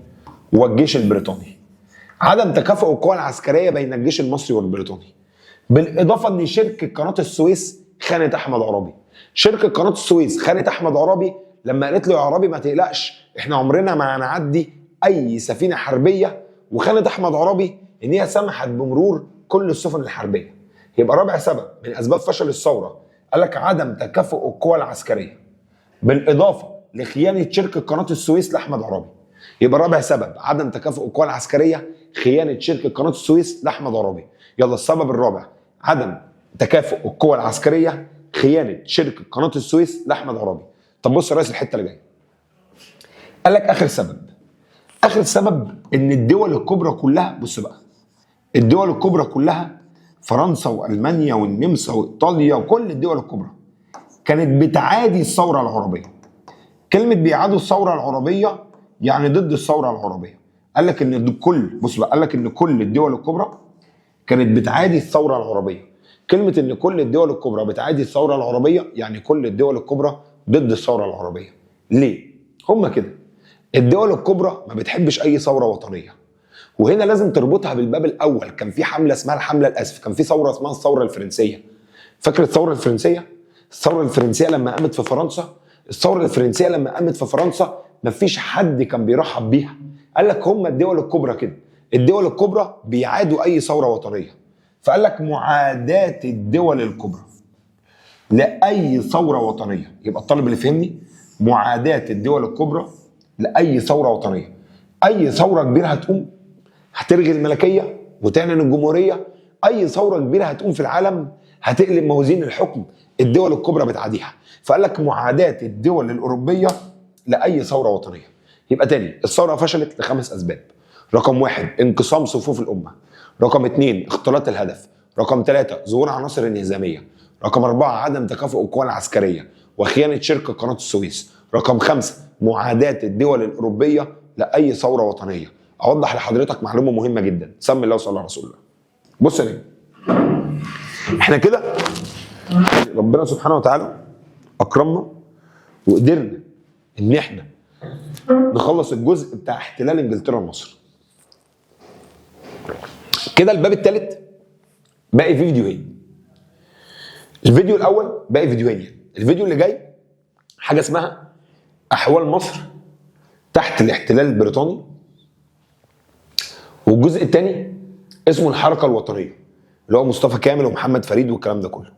والجيش البريطاني. عدم تكافؤ القوى العسكريه بين الجيش المصري والبريطاني. بالاضافه ان شركه قناه السويس خانت احمد عرابي. شركه قناه السويس خانت احمد عرابي لما قالت له يا عرابي ما تقلقش احنا عمرنا ما هنعدي اي سفينه حربيه، وخانت احمد عرابي ان هي سمحت بمرور كل السفن الحربيه. يبقى رابع سبب من اسباب فشل الثوره قال لك عدم تكافؤ القوى العسكريه بالاضافه لخيانه شركه قناه السويس لاحمد عرابي. يبقى رابع سبب عدم تكافؤ القوى العسكريه، خيانه شركه قناه السويس لاحمد عرابي. يلا السبب الرابع، عدم تكافؤ القوى العسكريه، خيانه شركه قناه السويس لاحمد عرابي. طب بص يا ريس الحته اللي جايه. قال لك اخر سبب ان الدول الكبرى كلها، بص بقى، الدول الكبرى كلها فرنسا والمانيا والنمسا وايطاليا وكل الدول الكبرى كانت بتعادي الثوره العربيه. كلمه بيعادوا الثوره العربيه يعني ضد الثوره العربيه. قال لك ان كل الدول الكبرى كانت بتعادي الثوره العربيه. كلمه ان كل الدول الكبرى بتعادي الثوره العربيه يعني كل الدول الكبرى ضد الثوره العربيه. ليه؟ هم كده. الدول الكبرى ما بتحبش اي ثوره وطنيه. وهنا لازم تربطها بالباب الاول. كان في حمله اسمها الحمله الاسف، كان في ثوره اسمها الثوره الفرنسيه. فاكر الثوره الفرنسيه؟ الثوره الفرنسيه لما قامت في فرنسا، ما فيش حد كان بيرحب بيها. قال لك هم الدول الكبرى كده، الدول الكبرى بيعادوا اي ثوره وطنيه. فقال لك معاداه الدول الكبرى لاي ثوره وطنيه. يبقى الطالب اللي فهمني، معاداه الدول الكبرى لاي ثوره وطنيه. اي ثوره كبيره هتقوم هتلغي الملكيه وتعلن الجمهوريه. اي ثوره كبيره هتقوم في العالم هتقلب موازين الحكم، الدول الكبرى بتعاديها. فقال لك معاداه الدول الاوروبيه لاي ثوره وطنيه. يبقى تاني الثوره فشلت ل5 اسباب. رقم 1 انقسام صفوف الامه. رقم 2 اختلاط الهدف. رقم 3 ظهور عناصر انهزاميه. رقم 4 عدم تكافؤ القوى العسكريه وخيانه شركه قناه السويس. رقم 5 معاداه الدول الاوروبيه لاي ثوره وطنيه. اوضح لحضرتك معلومه مهمه جدا، سمي الله وصلى على رسول الله. بص يا نجم، احنا كده ربنا سبحانه وتعالى اكرمنا وقدرنا ان احنا نخلص الجزء بتاع احتلال انجلترا لمصر. كده الباب الثالث باقي فيه فيديوهين. الفيديو الاول باقي فيديوهين يعني. الفيديو اللي جاي حاجه اسمها احوال مصر تحت الاحتلال البريطاني، والجزء الثاني اسمه الحركه الوطنيه اللي هو مصطفى كامل ومحمد فريد والكلام ده كله.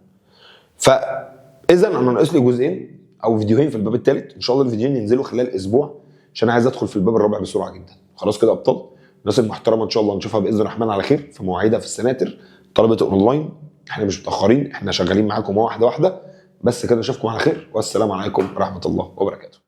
فاذا انا ناقص لي جزئين او فيديوهين في الباب الثالث، ان شاء الله الفيديوهين ينزلوا خلال اسبوع عشان عايز ادخل في الباب الرابع بسرعه جدا. خلاص كده ابطال، الناس المحترمه ان شاء الله نشوفها باذن الرحمن على خير في مواعيدها في السناتر. طلبه الاونلاين احنا مش متاخرين، احنا شغالين معاكم واحده واحده. بس كده اشوفكم على خير، والسلام عليكم ورحمه الله وبركاته.